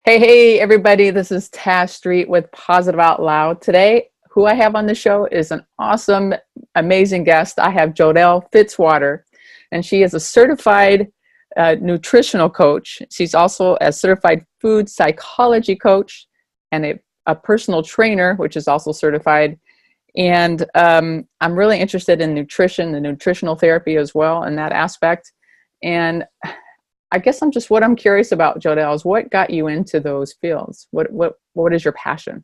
Hey, everybody. This is Tash Street with Positive Out Loud. Today, who I have on the show is an awesome, amazing guest. I have Jodelle Fitzwater, and she is a certified nutritional coach. She's also a certified food psychology coach and a personal trainer, which is also certified. And I'm really interested in nutrition, the nutritional therapy as well, in that aspect. And I guess what I'm curious about, Jodelle, is what got you into those fields? What is your passion?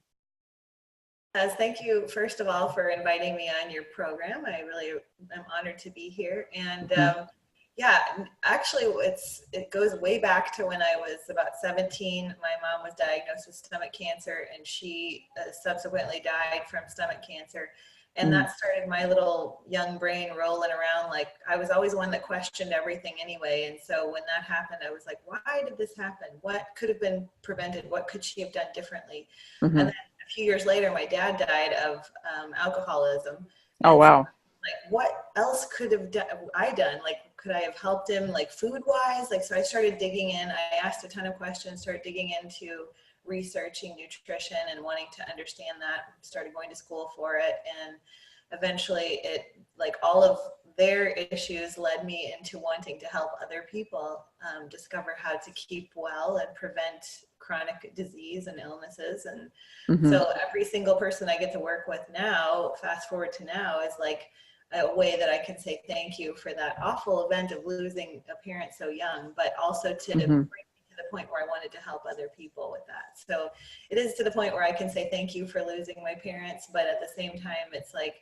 Thank you, first of all, for inviting me on your program. I really am honored to be here. And yeah, actually, it goes way back to when I was about 17. My mom was diagnosed with stomach cancer, and she subsequently died from stomach cancer. And that started my little young brain rolling around. Like, I was always one that questioned everything anyway. And so when that happened, I was like, why did this happen? What could have been prevented? What could she have done differently? And then a few years later, my dad died of alcoholism. Oh, wow. Like, what else could have I done? Like, could I have helped him, like, food wise? Like, so I started digging in. I asked a ton of questions, started digging into researching nutrition and wanting to understand that, started going to school for it. And eventually like, all of their issues led me into wanting to help other people discover how to keep well and prevent chronic disease and illnesses. And so every single person I get to work with now, fast forward to now, is like a way that I can say thank you for that awful event of losing a parent so young, but also to bring me to the point where I wanted to help other people with that. So it is to the point where I can say thank you for losing my parents, but at the same time, it's like,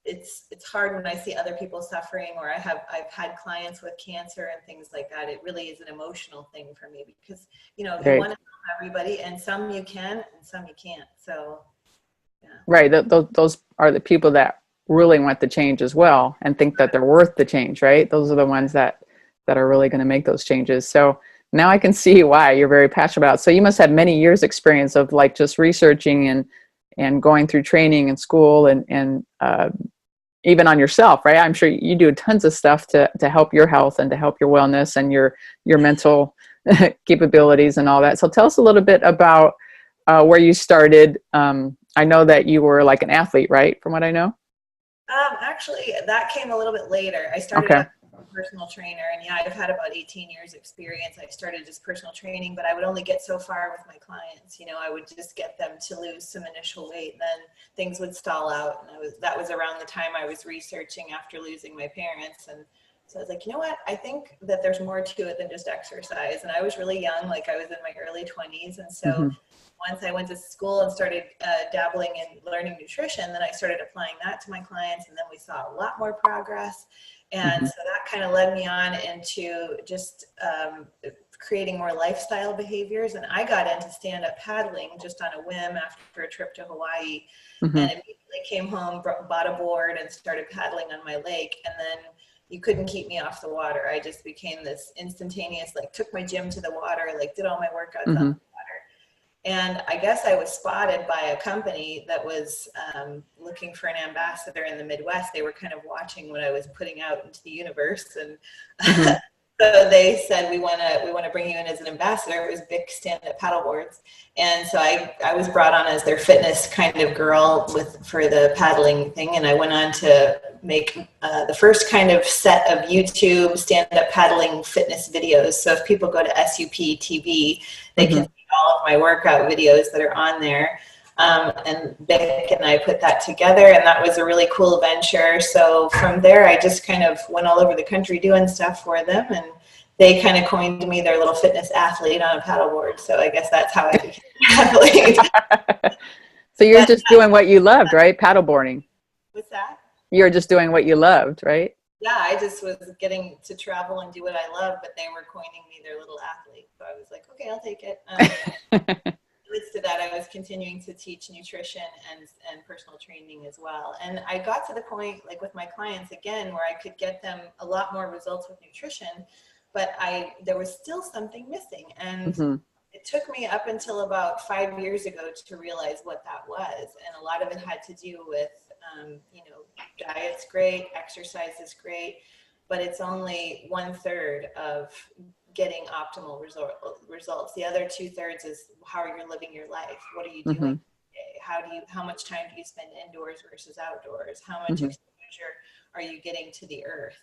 it's hard when I see other people suffering, or I've had clients with cancer and things like that. It really is an emotional thing for me because, you want to help everybody, and some you can and some you can't. So, yeah. Right. Those are the people that really want the change as well and think that they're worth the change, right? Those are the ones that are really going to make those changes. So now I can see why you're very passionate about it. So you must have many years experience of, like, just researching and going through training in school and even on yourself, right? I'm sure you do tons of stuff to help your health and to help your wellness and your mental capabilities and all that. So tell us a little bit about where you started. I know that you were like an athlete, right? From what I know. Actually, that came a little bit later. I started as a personal trainer, and yeah, I've had about 18 years experience. I started just personal training, but I would only get so far with my clients. I would just get them to lose some initial weight, then things would stall out. And that was around the time I was researching after losing my parents. And so I was like, you know what? I think that there's more to it than just exercise. And I was really young, like I was in my early 20s. And so once I went to school and started dabbling in learning nutrition, then I started applying that to my clients, and then we saw a lot more progress. And so that kind of led me on into just creating more lifestyle behaviors. And I got into stand-up paddling just on a whim after a trip to Hawaii, and immediately came home, bought a board, and started paddling on my lake. And then you couldn't keep me off the water. I just became this instantaneous, like, took my gym to the water, like, did all my workouts on the water. And I guess I was spotted by a company that was looking for an ambassador in the Midwest. They were kind of watching what I was putting out into the universe. And so they said, we want to bring you in as an ambassador. It was big stand-up paddle boards. And so I was brought on as their fitness kind of girl for the paddling thing. And I went on to make the first kind of set of YouTube stand-up paddling fitness videos. So if people go to SUP TV, they can see all of my workout videos that are on there. And Beck and I put that together, and that was a really cool venture. So from there, I just kind of went all over the country doing stuff for them, and they kind of coined me their little fitness athlete on a paddleboard. So I guess that's how I became an athlete. So you're just doing what you loved, right? Paddleboarding. What's that? You're just doing what you loved, right? Yeah, I just was getting to travel and do what I love, but they were coining me their little athlete. So I was like, okay, I'll take it. To that, I was continuing to teach nutrition and personal training as well. And I got to the point, like with my clients again, where I could get them a lot more results with nutrition, but there was still something missing. And it took me up until about 5 years ago to realize what that was. And a lot of it had to do with, diet's great, exercise is great, but it's only 1/3 of getting optimal results. The other 2/3 is how you're living your life. What are you doing? Mm-hmm. How much time do you spend indoors versus outdoors? How much Mm-hmm. exposure are you getting to the earth,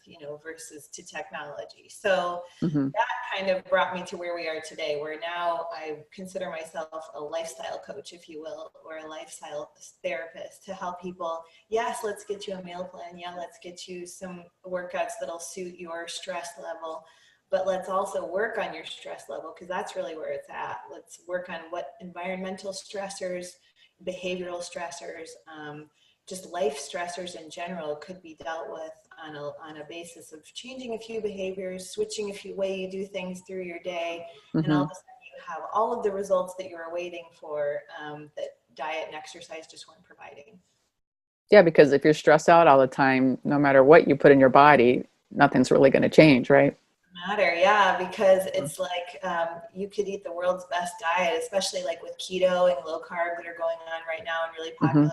versus to technology? So Mm-hmm. that kind of brought me to where we are today, where now I consider myself a lifestyle coach, if you will, or a lifestyle therapist to help people. Yes, let's get you a meal plan. Yeah, let's get you some workouts that'll suit your stress level. But let's also work on your stress level, because that's really where it's at. Let's work on what environmental stressors, behavioral stressors, just life stressors in general could be dealt with on a basis of changing a few behaviors, switching a few way you do things through your day, and all Mm-hmm. of a sudden you have all of the results that you were waiting for, that diet and exercise just weren't providing. Yeah, because if you're stressed out all the time, no matter what you put in your body, nothing's really going to change, right? Matter, yeah, because it's like, you could eat the world's best diet, especially like with keto and low carb that are going on right now and really Mm-hmm. popular.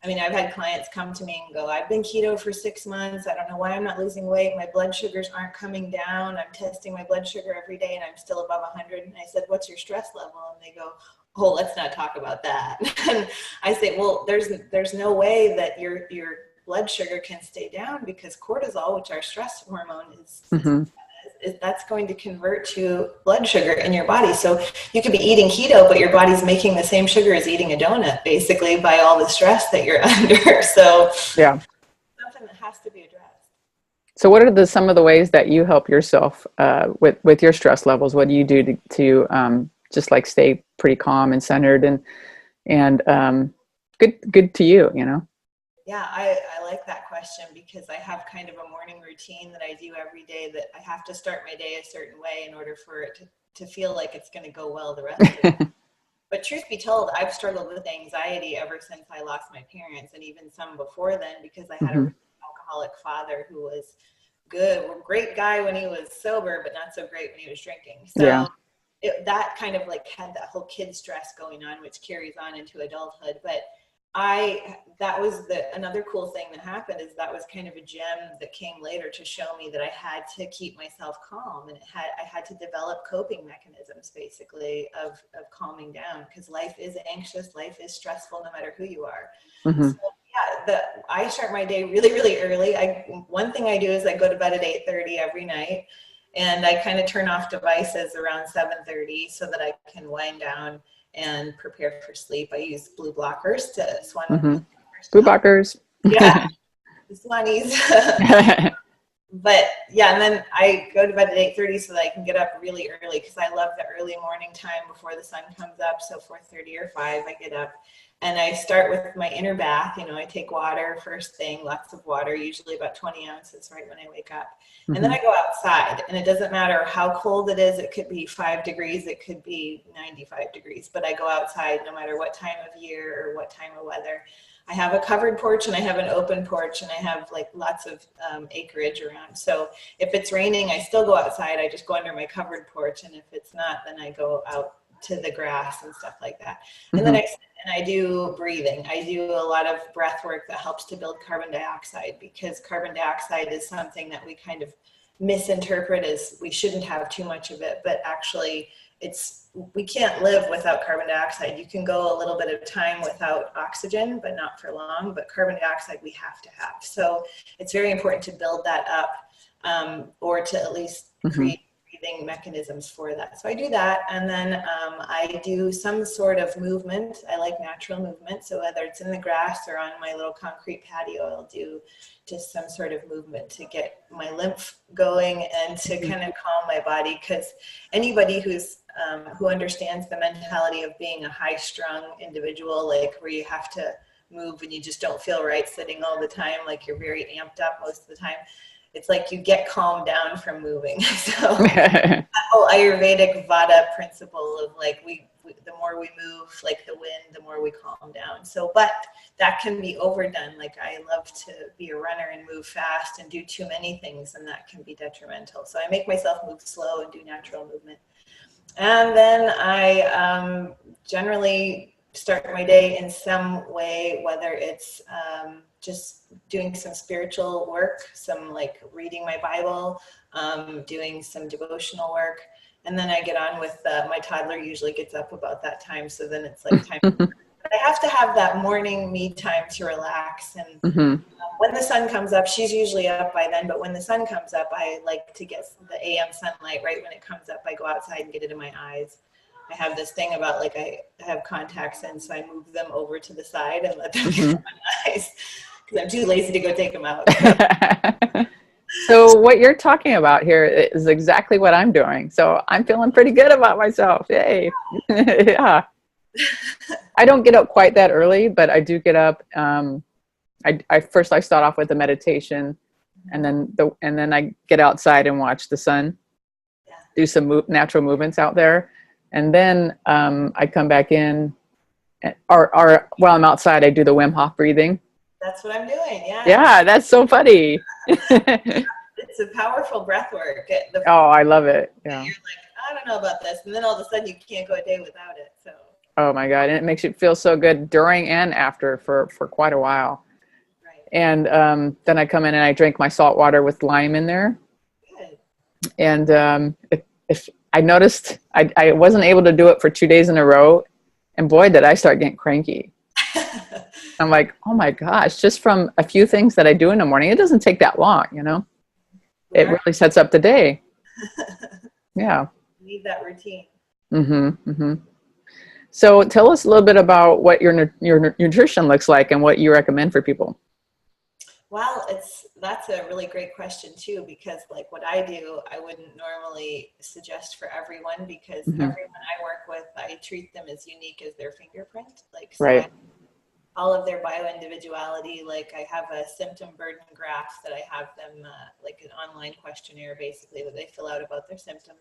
I mean, I've had clients come to me and go, I've been keto for 6 months. I don't know why I'm not losing weight. My blood sugars aren't coming down. I'm testing my blood sugar every day and I'm still above 100. And I said, what's your stress level? And they go, oh, let's not talk about that. And I say, well, there's no way that your blood sugar can stay down, because cortisol, which our stress hormone Mm-hmm. that's going to convert to blood sugar in your body. So you could be eating keto, but your body's making the same sugar as eating a donut, basically, by all the stress that you're under. So Yeah. something that has to be addressed. So what are some of the ways that you help yourself with your stress levels? What do you do to just like stay pretty calm and centered and good to you, you know? Yeah, I like that question, because I have kind of a morning routine that I do every day, that I have to start my day a certain way in order for it to feel like it's going to go well the rest of the day. But truth be told, I've struggled with anxiety ever since I lost my parents, and even some before then, because I had Mm-hmm. a alcoholic father who was great guy when he was sober, but not so great when he was drinking. Yeah. So that kind of like had that whole kid stress going on, which carries on into adulthood. But that was another cool thing that happened, is that was kind of a gem that came later to show me that I had to keep myself calm, and I had to develop coping mechanisms, basically, of calming down, because life is anxious, life is stressful, no matter who you are. Mm-hmm. So yeah, I start my day really, really early. One thing I do is I go to bed at 8:30 every night, and I kind of turn off devices around 7:30 so that I can wind down and prepare for sleep. I use blue blockers to swan. Mm-hmm. Blue blockers. Yeah, the swannies. But yeah, and then I go to bed at 8:30 so that I can get up really early, because I love the early morning time before the sun comes up. So 4:30 or 5, I get up and I start with my inner bath. I take water first thing, lots of water, usually about 20 ounces right when I wake up. Mm-hmm. And then I go outside, and it doesn't matter how cold it is. It could be 5 degrees, it could be 95 degrees, but I go outside no matter what time of year or what time of weather. I have a covered porch and I have an open porch, and I have like lots of acreage around. So if it's raining, I still go outside. I just go under my covered porch. And if it's not, then I go out to the grass and stuff like that. And then I do breathing. I do a lot of breath work that helps to build carbon dioxide, because carbon dioxide is something that we kind of misinterpret as we shouldn't have too much of it, but actually we can't live without carbon dioxide. You can go a little bit of time without oxygen, but not for long. But carbon dioxide we have to have. So it's very important to build that up, or to at least create breathing mechanisms for that. So I do that, and then I do some sort of movement. I like natural movement, so whether it's in the grass or on my little concrete patio, I'll do just some sort of movement to get my lymph going and to kind of calm my body. Because anybody who understands the mentality of being a high-strung individual, like where you have to move and you just don't feel right sitting all the time, like you're very amped up most of the time, it's like you get calmed down from moving. So that whole Ayurvedic Vata principle of like the more we move like the wind, the more we calm down. So, but that can be overdone. Like I love to be a runner and move fast and do too many things, and that can be detrimental. So I make myself move slow and do natural movement. And then I generally start my day in some way, whether it's just doing some spiritual work, some like reading my Bible, doing some devotional work. And then I get on with my toddler usually gets up about that time. So then it's like time. I have to have that morning me time to relax. And when the sun comes up, she's usually up by then. But when the sun comes up, I like to get the AM sunlight right when it comes up. I go outside and get it in my eyes. I have this thing about like I have contacts in, so I move them over to the side and let them get in my eyes because I'm too lazy to go take them out. So what you're talking about here is exactly what I'm doing. So I'm feeling pretty good about myself. Yay. Yeah. I don't get up quite that early, but I do get up. I first start off with a meditation, and then I get outside and watch the sun, do some natural movements out there. And then I come back in, or while I'm outside, I do the Wim Hof breathing. That's what I'm doing. Yeah. Yeah, that's so funny. It's a powerful breath work. Oh, I love it. Yeah. You're like, I don't know about this, and then all of a sudden you can't go a day without it. So. Oh my God, and it makes you feel so good during and after for quite a while. Right. And then I come in and I drink my salt water with lime in there. Good. And if I noticed I wasn't able to do it for 2 days in a row, and boy, did I start getting cranky. I'm like, oh my gosh, just from a few things that I do in the morning, it doesn't take that long, you know? It really sets up the day. Yeah. You need that routine. So tell us a little bit about what your nutrition looks like and what you recommend for people. Well, that's a really great question too, because like what I do, I wouldn't normally suggest for everyone because everyone I work with, I treat them as unique as their fingerprint. Like, so right. All of their bio-individuality, like I have a symptom burden graph that I have them, like an online questionnaire basically that they fill out about their symptoms.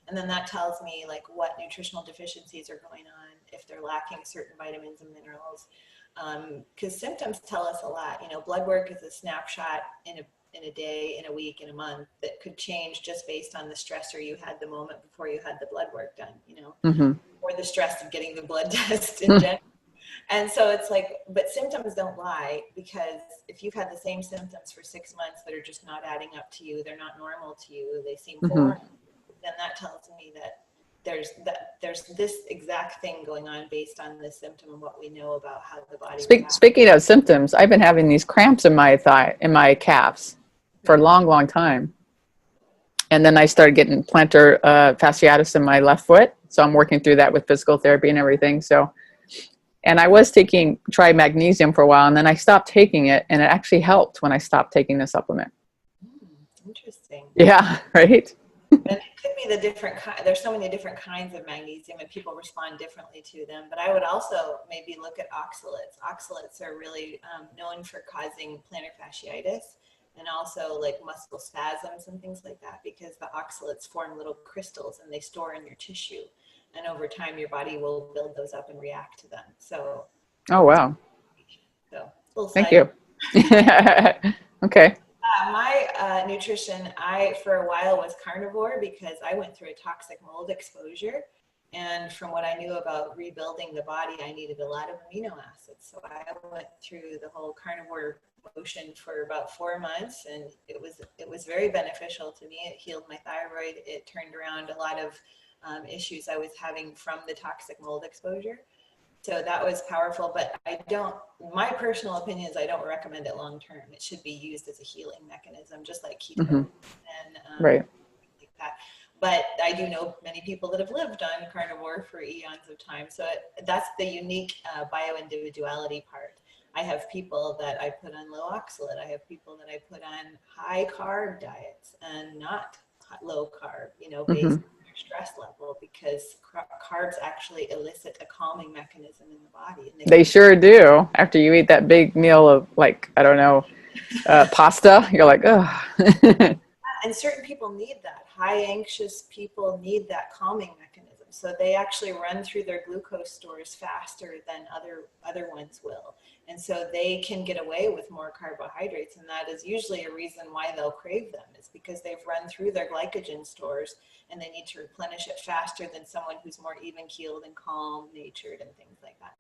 And then that tells me like what nutritional deficiencies are going on, if they're lacking certain vitamins and minerals. Because symptoms tell us a lot. You know, blood work is a snapshot in a day, in a week, in a month that could change just based on the stressor you had the moment before you had the blood work done, you know, or the stress of getting the blood test in general. And so it's like, but symptoms don't lie, because if you've had the same symptoms for 6 months that are just not adding up to you, they're not normal to you, they seem foreign, then that tells me that there's this exact thing going on based on this symptom and what we know about how the body Speaking of symptoms, I've been having these cramps in my calves for a long time. And then I started getting plantar fasciitis in my left foot. So I'm working through that with physical therapy and everything. So, and I was tried magnesium for a while, and then I stopped taking it, and it actually helped when I stopped taking the supplement. Interesting. Yeah, right? And it could be the different there's so many different kinds of magnesium and people respond differently to them. But I would also maybe look at oxalates. Oxalates are really known for causing plantar fasciitis and also like muscle spasms and things like that, because the oxalates form little crystals and they store in your tissue. And over time, your body will build those up and react to them. So. Oh, wow. So, thank you. Okay. My nutrition, for a while was carnivore because I went through a toxic mold exposure. And from what I knew about rebuilding the body, I needed a lot of amino acids. So I went through the whole carnivore motion for about 4 months, and it was very beneficial to me. It healed my thyroid. It turned around a lot of issues I was having from the toxic mold exposure. So that was powerful, but my personal opinion is I don't recommend it long term. It should be used as a healing mechanism, just like keto and right. like that. But I do know many people that have lived on carnivore for eons of time. So that's the unique bio-individuality part. I have people that I put on low oxalate. I have people that I put on high carb diets and not low carb, based on their stress level, because carbs actually elicit a calming mechanism in the body. And they sure do. After you eat that big meal of pasta, you're like, ugh. And certain people need that. High anxious people need that calming mechanism. So they actually run through their glucose stores faster than other ones will. And so they can get away with more carbohydrates. And that is usually a reason why they'll crave them, is because they've run through their glycogen stores and they need to replenish it faster than someone who's more even-keeled and calm-natured and things like that.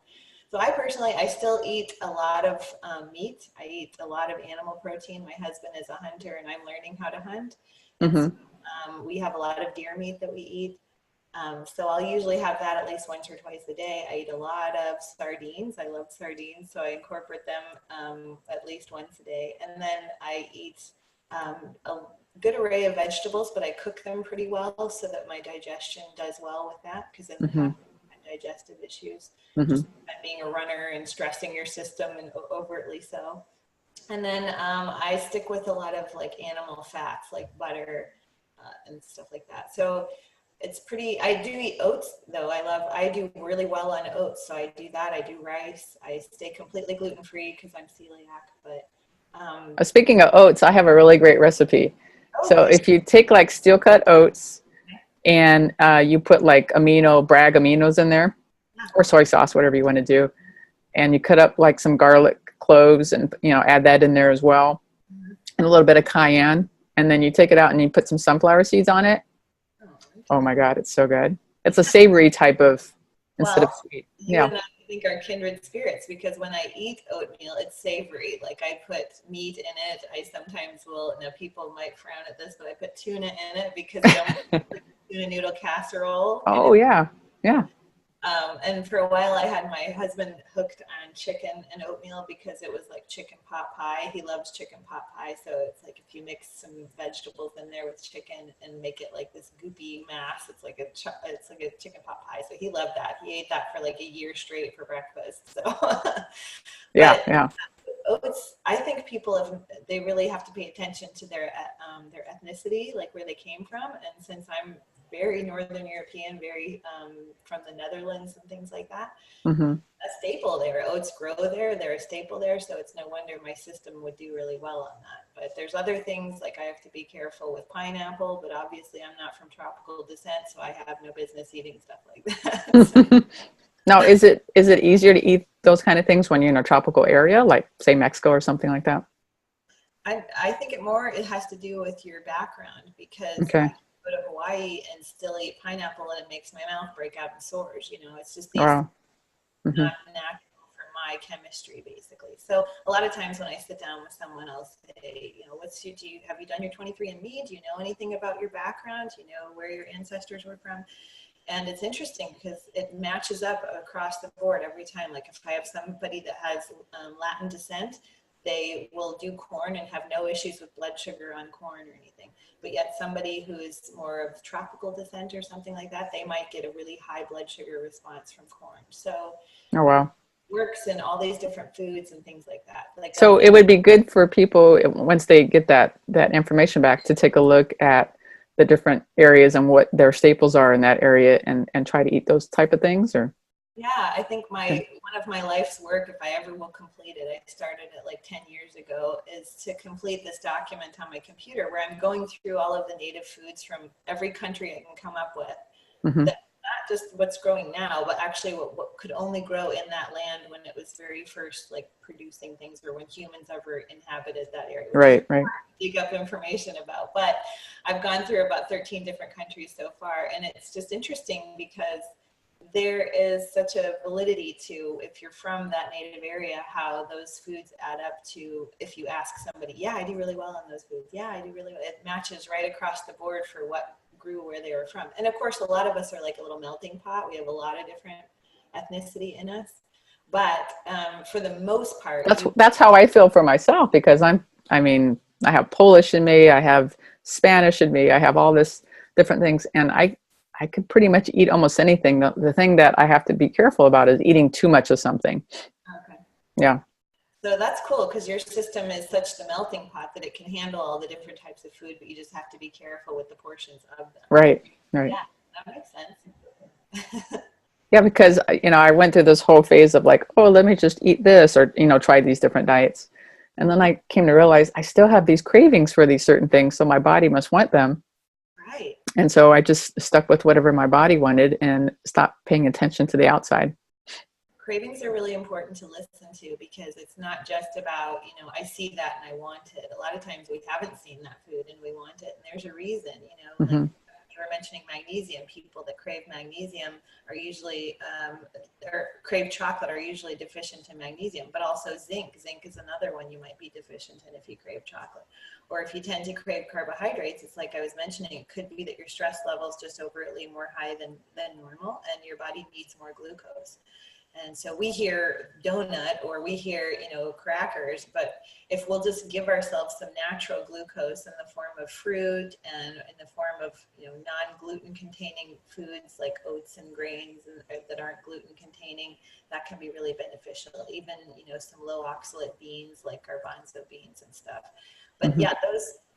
So I still eat a lot of meat. I eat a lot of animal protein. My husband is a hunter and I'm learning how to hunt. And so, we have a lot of deer meat that we eat. So I'll usually have that at least once or twice a day. I eat a lot of sardines. I love sardines, so I incorporate them at least once a day. And then I eat a good array of vegetables, but I cook them pretty well so that my digestion does well with that, because then I have digestive issues, just being a runner and stressing your system, and overtly so. And then I stick with a lot of like animal fats, like butter and stuff like that. So it's pretty, I do eat oats though. I do really well on oats. So I do that. I do rice. I stay completely gluten-free because I'm celiac, but. Speaking of oats, I have a really great recipe. So if you take like steel cut oats and you put like Bragg aminos in there, or soy sauce, whatever you want to do. And you cut up like some garlic cloves and, add that in there as well. And a little bit of cayenne. And then you take it out and you put some sunflower seeds on it. Oh my God, it's so good. It's a savory type of, instead of sweet. You and I think are kindred spirits, because when I eat oatmeal, it's savory. Like I put meat in it. I sometimes will, people might frown at this, but I put tuna in it because I don't like tuna noodle casserole. Oh yeah. Yeah. And for a while I had my husband hooked on chicken and oatmeal because it was like chicken pot pie. He loves chicken pot pie. So it's like if you mix some vegetables in there with chicken and make it like this goopy mass, it's like a chicken pot pie. So he loved that. He ate that for like a year straight for breakfast. So yeah. Oats, I think they really have to pay attention to their ethnicity, like where they came from. And since I'm very Northern European, very from the Netherlands and things like that, a staple there. Oats grow there. They're a staple there. So it's no wonder my system would do really well on that. But there's other things, like I have to be careful with pineapple, but obviously I'm not from tropical descent, so I have no business eating stuff like that. Now, is it easier to eat those kind of things when you're in a tropical area, like say Mexico or something like that? I think it has to do with your background, because okay. Go to Hawaii and still eat pineapple and it makes my mouth break out in sores. It's just wow. not natural for my chemistry, basically. So a lot of times when I sit down with someone, I'll say, have you done your 23andMe? Do you know anything about your background? Do you know where your ancestors were from? And it's interesting because it matches up across the board every time. Like if I have somebody that has Latin descent, they will do corn and have no issues with blood sugar on corn or anything. But yet somebody who is more of tropical descent or something like that, they might get a really high blood sugar response from corn. So oh wow, it works in all these different foods and things like that. So it would be good for people, once they get that information back, to take a look at the different areas and what their staples are in that area, and try to eat those type of things, or? Yeah, I think one of my life's work, if I ever will complete it, I started it like 10 years ago, is to complete this document on my computer where I'm going through all of the native foods from every country I can come up with. Not just what's growing now, but actually what could only grow in that land when it was very first like producing things, or when humans ever inhabited that area. Right. Dig up information about. But I've gone through about 13 different countries so far, and it's just interesting because there is such a validity to, if you're from that native area, how those foods add up to, if you ask somebody, yeah, I do really well on those foods. Yeah, I do really well. It matches right across the board for what grew where they were from. And of course, a lot of us are like a little melting pot. We have a lot of different ethnicity in us. But for the most part, that's how I feel for myself, because I have Polish in me, I have Spanish in me, I have all this different things, and I could pretty much eat almost anything. The thing that I have to be careful about is eating too much of something. Okay. Yeah. So that's cool, because your system is such the melting pot that it can handle all the different types of food, but you just have to be careful with the portions of them. Right. Yeah, that makes sense. Yeah, because, I went through this whole phase of like, oh, let me just eat this, or, try these different diets. And then I came to realize I still have these cravings for these certain things. So my body must want them. Right. And so I just stuck with whatever my body wanted and stopped paying attention to the outside. Cravings are really important to listen to, because it's not just about, I see that and I want it. A lot of times we haven't seen that food and we want it, and there's a reason, like Mm-hmm. you were mentioning magnesium. People that crave magnesium are usually, or crave chocolate, are usually deficient in magnesium, but also zinc. Zinc is another one you might be deficient in if you crave chocolate. Or if you tend to crave carbohydrates, it's like I was mentioning, it could be that your stress level's just overtly more high than normal, and your body needs more glucose. And so we hear donut, or we hear, crackers, but if we'll just give ourselves some natural glucose in the form of fruit and in the form of, non-gluten containing foods like oats and grains that aren't gluten containing, that can be really beneficial. Even, some low oxalate beans like garbanzo beans and stuff. But Mm-hmm. yeah,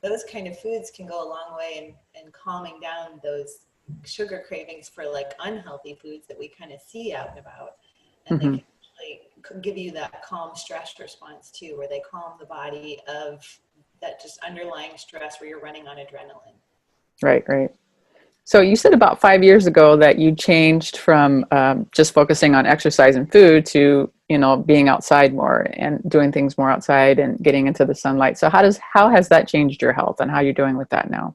those kind of foods can go a long way in calming down those sugar cravings for like unhealthy foods that we kind of see out and about. And they Mm-hmm. can actually give you that calm stress response too, where they calm the body of that just underlying stress where you're running on adrenaline. Right, right. So you said about 5 years ago that you changed from just focusing on exercise and food to, being outside more and doing things more outside and getting into the sunlight. So how has that changed your health, and how are you doing with that now?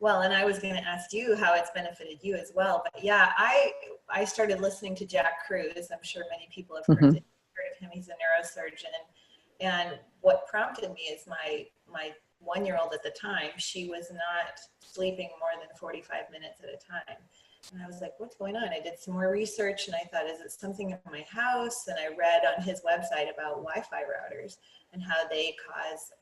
Well, and I was going to ask you how it's benefited you as well. But yeah, I started listening to Jack Kruse. I'm sure many people have heard Mm-hmm. of him. He's a neurosurgeon. And what prompted me is my 1-year-old at the time, she was not sleeping more than 45 minutes at a time. And I was like, what's going on? I did some more research and I thought, is it something in my house? And I read on his website about Wi-Fi routers and how they cause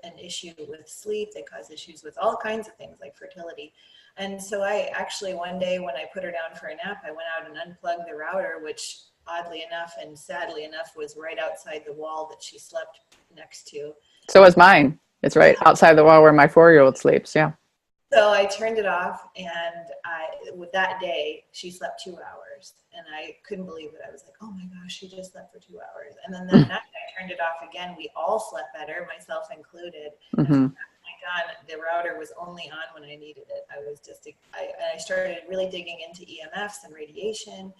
an issue with sleep. They cause issues with all kinds of things like fertility. And so I actually, one day when I put her down for a nap, I went out and unplugged the router, which oddly enough and sadly enough was right outside the wall that she slept next to. So is mine. It's right outside the wall where my 4-year-old sleeps. Yeah. So I turned it off, and with that day, she slept 2 hours, and I couldn't believe it. I was like, oh my gosh, she just slept for 2 hours. And then that night I turned it off again. We all slept better, myself included. Mm-hmm. And my God, the router was only on when I needed it. I started really digging into EMFs and radiation.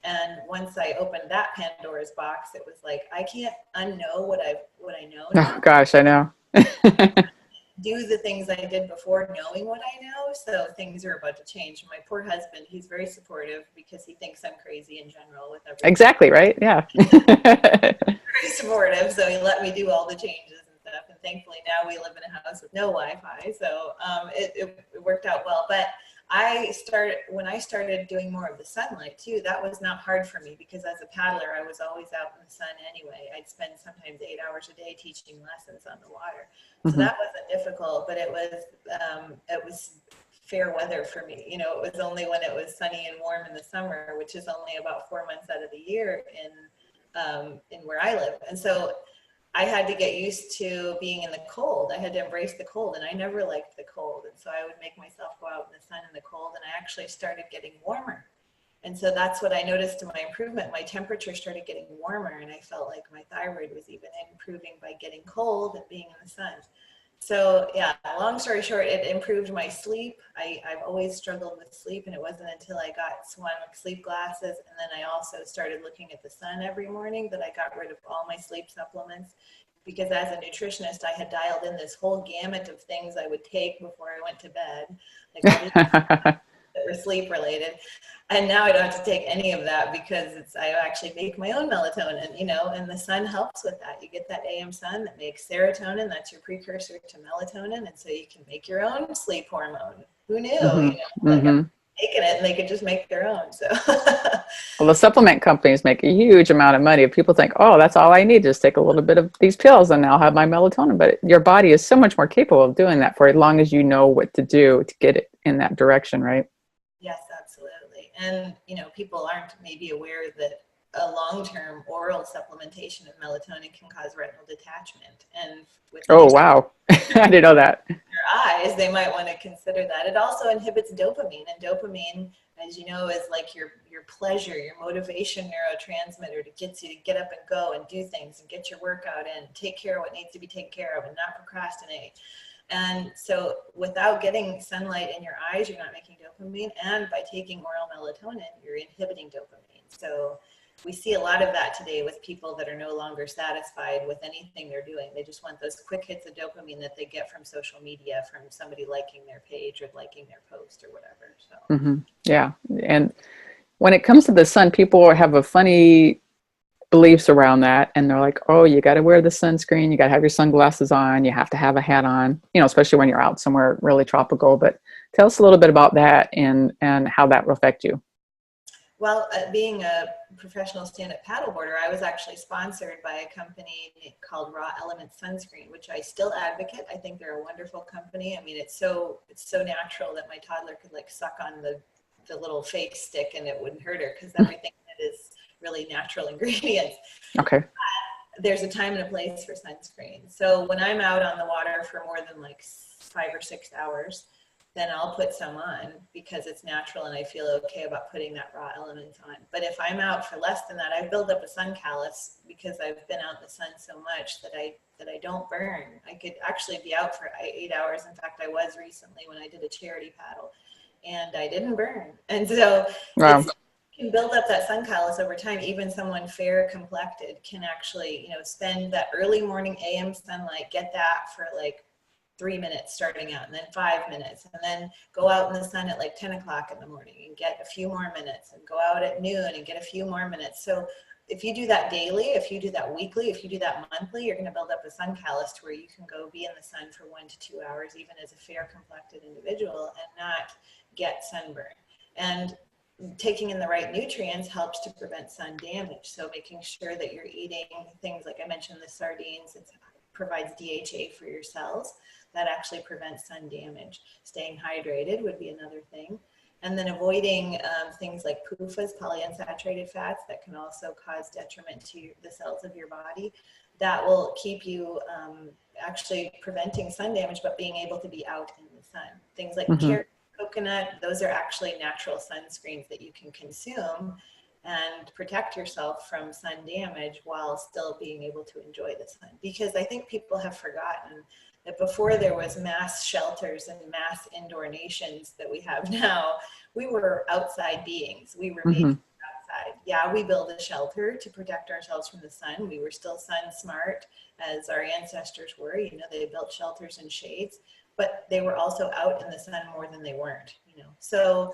And once I opened that Pandora's box, it was like, I can't unknow what I know now. Oh gosh, I know. Do the things I did before knowing what I know. So things are about to change. My poor husband, he's very supportive because he thinks I'm crazy in general with everything. Exactly, right? Yeah. Very supportive. So he let me do all the changes and stuff. And thankfully now we live in a house with no Wi-Fi. So it worked out well. But when I started doing more of the sunlight too, that was not hard for me because as a paddler, I was always out in the sun anyway. I'd spend sometimes 8 hours a day teaching lessons on the water. So that wasn't difficult, but it was fair weather for me. It was only when it was sunny and warm in the summer, which is only about 4 months out of the year in where I live. And so I had to get used to being in the cold. I had to embrace the cold, and I never liked the cold. And so I would make myself go out in the sun in the cold, and I actually started getting warmer. And so that's what I noticed in my improvement. My temperature started getting warmer, and I felt like my thyroid was even improving by getting cold and being in the sun. So yeah, long story short, it improved my sleep. I've always struggled with sleep, and it wasn't until I got Swanwick sleep glasses, and then I also started looking at the sun every morning that I got rid of all my sleep supplements. Because as a nutritionist, I had dialed in this whole gamut of things I would take before I went to bed, like all these that were sleep related. And now I don't have to take any of that because I actually make my own melatonin, and the sun helps with that. You get that AM sun that makes serotonin. That's your precursor to melatonin. And so you can make your own sleep hormone. Who knew? Like I'm making it and they could just make their own. So Well, the supplement companies make a huge amount of money. People think, oh, that's all I need, just take a little bit of these pills and I'll have my melatonin. But your body is so much more capable of doing that for as long as you know what to do to get it in that direction, right? Yes, absolutely. And, people aren't maybe aware that a long-term oral supplementation of melatonin can cause retinal detachment. And with Oh, wow. I didn't know that. your eyes, they might want to consider that. It also inhibits dopamine, and dopamine, as you know, is like your pleasure, your motivation neurotransmitter to get you to get up and go and do things and get your workout in, take care of what needs to be taken care of and not procrastinate. And so without getting sunlight in your eyes, you're not making dopamine. And by taking oral melatonin, you're inhibiting dopamine. So we see a lot of that today with people that are no longer satisfied with anything they're doing. They just want those quick hits of dopamine that they get from social media, from somebody liking their page or liking their post or whatever. So Yeah. And when it comes to the sun, people have a funny beliefs around that, and they're like, oh, you got to wear the sunscreen, you got to have your sunglasses on, you have to have a hat on, especially when you're out somewhere really tropical. But tell us a little bit about that and how that will affect you. Well, being a professional stand-up paddleboarder, I was actually sponsored by a company called Raw Element Sunscreen, which I still advocate. I think they're a wonderful company. I mean, it's so natural that my toddler could like suck on the little fake stick and it wouldn't hurt her, because everything in it is really natural ingredients. Okay. There's a time and a place for sunscreen. So when I'm out on the water for more than like 5 or 6 hours, then I'll put some on because it's natural and I feel okay about putting that raw element on. But if I'm out for less than that, I've built up a sun callus because I've been out in the sun so much that I don't burn. I could actually be out for 8 hours. In fact, I was recently when I did a charity paddle and I didn't burn. And so Wow. you can build up that sun callus over time. Even someone fair complected can actually, spend that early morning AM sunlight, get that for like 3 minutes starting out, and then 5 minutes, and then go out in the sun at like 10 o'clock in the morning and get a few more minutes, and go out at noon and get a few more minutes. So if you do that daily, if you do that weekly, if you do that monthly, you're going to build up a sun callus to where you can go be in the sun for 1 to 2 hours, even as a fair complected individual, and not get sunburn. And taking in the right nutrients helps to prevent sun damage. So making sure that you're eating things like I mentioned, the sardines, it provides DHA for your cells. That actually prevents sun damage. Staying hydrated would be another thing. And then avoiding things like PUFAs, polyunsaturated fats, that can also cause detriment to the cells of your body. That will keep you actually preventing sun damage, but being able to be out in the sun. Things like carrot, coconut, those are actually natural sunscreens that you can consume and protect yourself from sun damage while still being able to enjoy the sun. Because I think people have forgotten that before there was mass shelters and mass indoor nations that we have now, we were outside beings. We were made outside. Yeah, we built a shelter to protect ourselves from the sun. We were still sun smart as our ancestors were. They built shelters and shades, but they were also out in the sun more than they weren't. So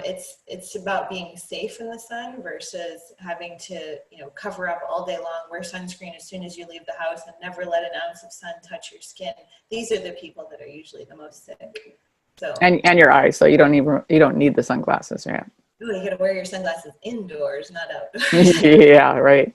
it's about being safe in the sun versus having to, cover up all day long, wear sunscreen as soon as you leave the house, and never let an ounce of sun touch your skin. These are the people that are usually the most sick. So and your eyes, so you don't need the sunglasses, yeah. Ooh, you got to wear your sunglasses indoors, not outdoors. Yeah, right.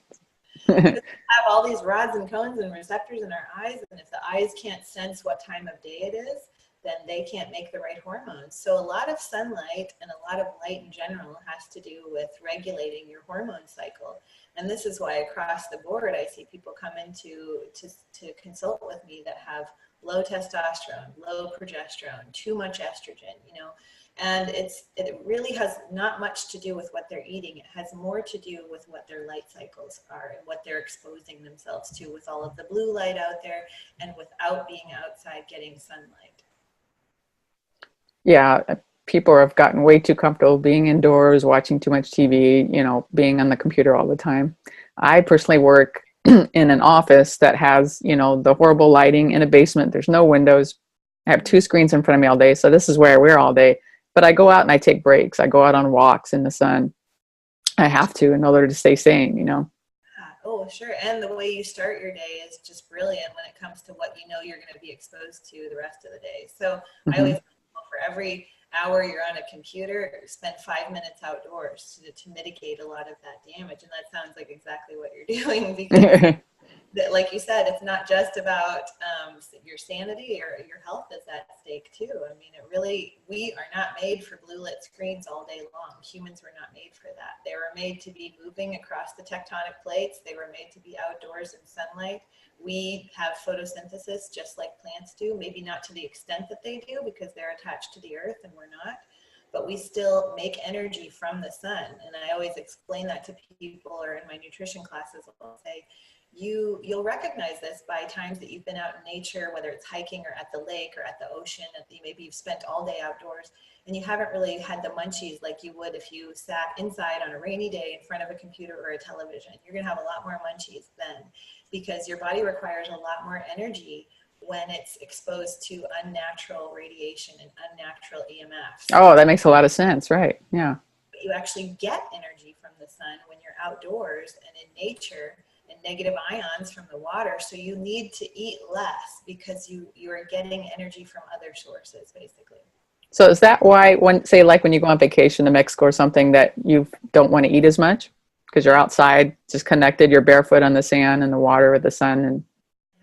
Have all these rods and cones and receptors in our eyes, and if the eyes can't sense what time of day it is, then they can't make the right hormones. So a lot of sunlight and a lot of light in general has to do with regulating your hormone cycle. And this is why across the board, I see people come in to consult with me that have low testosterone, low progesterone, too much estrogen, and it really has not much to do with what they're eating. It has more to do with what their light cycles are and what they're exposing themselves to with all of the blue light out there and without being outside getting sunlight. Yeah, people have gotten way too comfortable being indoors, watching too much TV, being on the computer all the time. I personally work in an office that has, the horrible lighting in a basement. There's no windows. I have 2 screens in front of me all day. So this is where we're all day. But I go out and I take breaks. I go out on walks in the sun. I have to in order to stay sane, Oh, sure. And the way you start your day is just brilliant when it comes to what you're going to be exposed to the rest of the day. So I always for every hour you're on a computer, spend 5 minutes outdoors to mitigate a lot of that damage. And that sounds like exactly what you're doing, because like you said, it's not just about your sanity or your health is at stake too. I mean, we are not made for blue lit screens all day long. Humans were not made for that. They were made to be moving across the tectonic plates. They were made to be outdoors in sunlight. We have photosynthesis just like plants do, maybe not to the extent that they do because they're attached to the earth and we're not. but we still make energy from the sun. And I always explain that to people, or in my nutrition classes, I'll say, you'll recognize this by times that you've been out in nature, whether it's hiking or at the lake or at the ocean, maybe you've spent all day outdoors and you haven't really had the munchies like you would if you sat inside on a rainy day in front of a computer or a television. You're going to have a lot more munchies then, because your body requires a lot more energy when it's exposed to unnatural radiation and unnatural EMFs. Oh, that makes a lot of sense, right? Yeah. But you actually get energy from the sun when you're outdoors and in nature, and negative ions from the water. So you need to eat less because you are getting energy from other sources, basically. So is that why, when you go on vacation to Mexico or something, that you don't want to eat as much because you're outside, just connected, you're barefoot on the sand and the water with the sun, and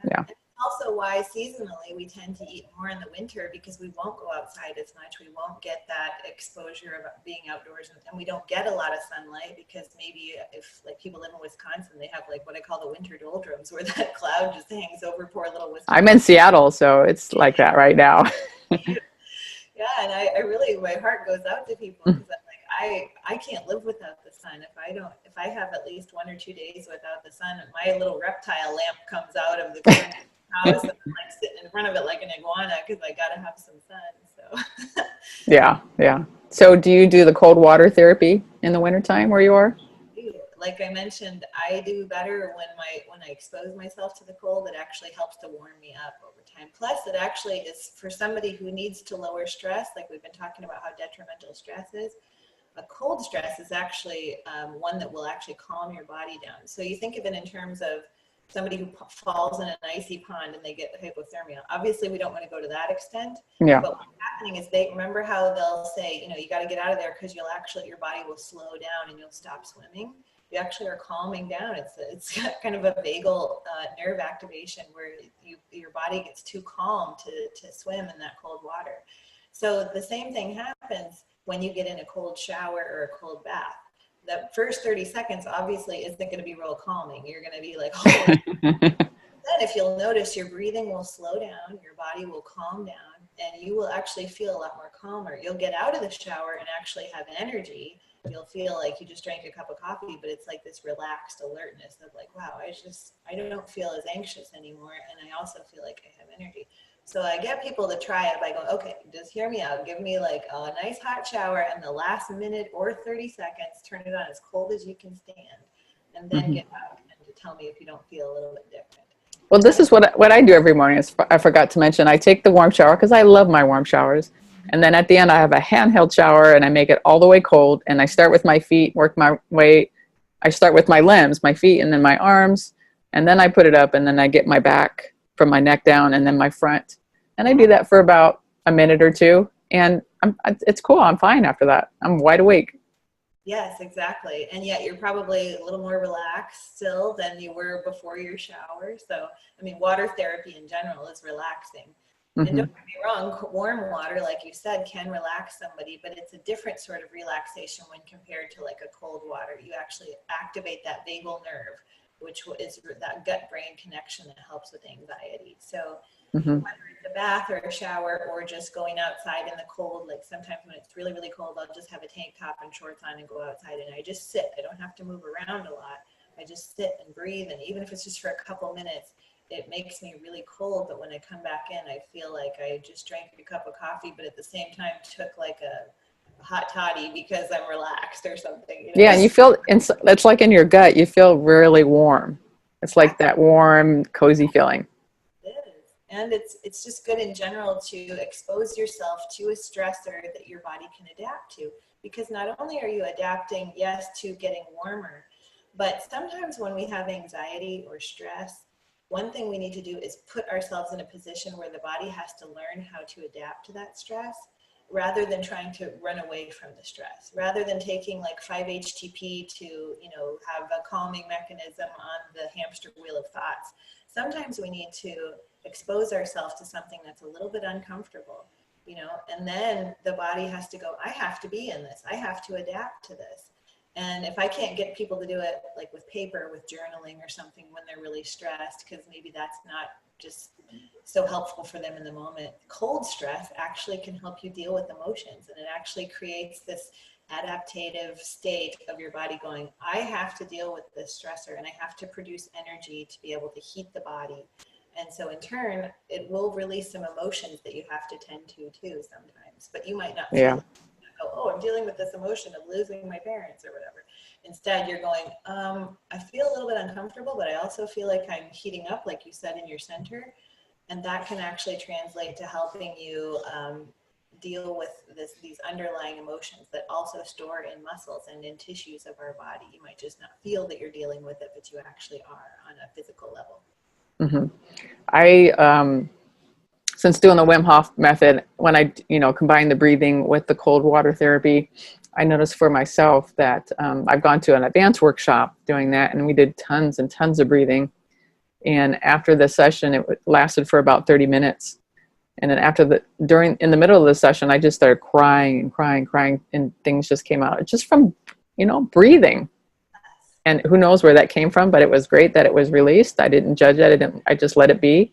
yeah. And also why seasonally we tend to eat more in the winter, because we won't go outside as much. We won't get that exposure of being outdoors, and we don't get a lot of sunlight, because maybe if like people live in Wisconsin, they have like what I call the winter doldrums, where that cloud just hangs over poor little Wisconsin. I'm in Seattle, so it's like that right now. Yeah, and I really, my heart goes out to people, because I'm like, I can't live without the sun. If I have at least 1 or 2 days without the sun, my little reptile lamp comes out of the corner house, and I'm like sitting in front of it like an iguana, because I gotta have some sun. So Yeah. So do you do the cold water therapy in the wintertime where you are? like I mentioned, I do better when I expose myself to the cold. It actually helps to warm me up over time. Plus, it actually is for somebody who needs to lower stress, like we've been talking about how detrimental stress is. A cold stress is actually one that will actually calm your body down. So you think of it in terms of somebody who falls in an icy pond and they get hypothermia. Obviously, we don't want to go to that extent. Yeah. But what's happening is, they remember how they'll say, you got to get out of there because your body will slow down and you'll stop swimming. You actually are calming down. It's kind of a vagal nerve activation where your body gets too calm to swim in that cold water. So the same thing happens when you get in a cold shower or a cold bath. The first 30 seconds obviously isn't going to be real calming. You're going to be like, oh. Then if you'll notice, your breathing will slow down, your body will calm down, and you will actually feel a lot more calmer. You'll get out of the shower and actually have energy. You'll feel like you just drank a cup of coffee, but it's like this relaxed alertness of like, wow, I don't feel as anxious anymore. And I also feel like I have energy. So I get people to try it by going, okay, just hear me out. Give me like a nice hot shower, and the last minute or 30 seconds, turn it on as cold as you can stand, and then get out and to tell me if you don't feel a little bit different. Well, this is what I do every morning. I forgot to mention, I take the warm shower because I love my warm showers. And then at the end, I have a handheld shower, and I make it all the way cold. And I start with my feet, work my way. I start with my limbs, my feet, and then my arms. And then I put it up, and then I get my back from my neck down, and then my front. And I do that for about a minute or two. And it's cool. I'm fine after that. I'm wide awake. Yes, exactly. And yet you're probably a little more relaxed still than you were before your shower. So, I mean, water therapy in general is relaxing. And don't get me wrong, warm water, like you said, can relax somebody, but it's a different sort of relaxation when compared to like a cold water. You actually activate that vagal nerve, which is that gut-brain connection that helps with anxiety. So whether it's a bath or a shower or just going outside in the cold, like sometimes when it's really, really cold, I'll just have a tank top and shorts on and go outside, and I just sit. I don't have to move around a lot. I just sit and breathe, and even if it's just for a couple minutes, it makes me really cold. But when I come back in, I feel like I just drank a cup of coffee, but at the same time took like a hot toddy because I'm relaxed or something. Yeah, and you feel, it's like in your gut, you feel really warm. It's like that warm, cozy feeling. It is. And it's just good in general to expose yourself to a stressor that your body can adapt to. Because not only are you adapting, yes, to getting warmer, but sometimes when we have anxiety or stress, one thing we need to do is put ourselves in a position where the body has to learn how to adapt to that stress, rather than trying to run away from the stress, rather than taking like 5-HTP to, have a calming mechanism on the hamster wheel of thoughts. Sometimes we need to expose ourselves to something that's a little bit uncomfortable, and then the body has to go, I have to be in this. I have to adapt to this. And if I can't get people to do it like with paper, with journaling or something when they're really stressed, because maybe that's not just so helpful for them in the moment, cold stress actually can help you deal with emotions. And it actually creates this adaptive state of your body going, I have to deal with this stressor and I have to produce energy to be able to heat the body. And so in turn, it will release some emotions that you have to tend to too sometimes, but you might not feel it. Oh, I'm dealing with this emotion of losing my parents or whatever. Instead, you're going, I feel a little bit uncomfortable, but I also feel like I'm heating up, like you said, in your center. And that can actually translate to helping you deal with these underlying emotions that also store in muscles and in tissues of our body. You might just not feel that you're dealing with it, but you actually are on a physical level. Mm-hmm. I, since doing the Wim Hof method, when I, combine the breathing with the cold water therapy, I noticed for myself that I've gone to an advanced workshop doing that, and we did tons and tons of breathing. And after the session, it lasted for about 30 minutes. And then in the middle of the session, I just started crying, and things just came out just from, breathing. And who knows where that came from, but it was great that it was released. I didn't judge it. I just let it be.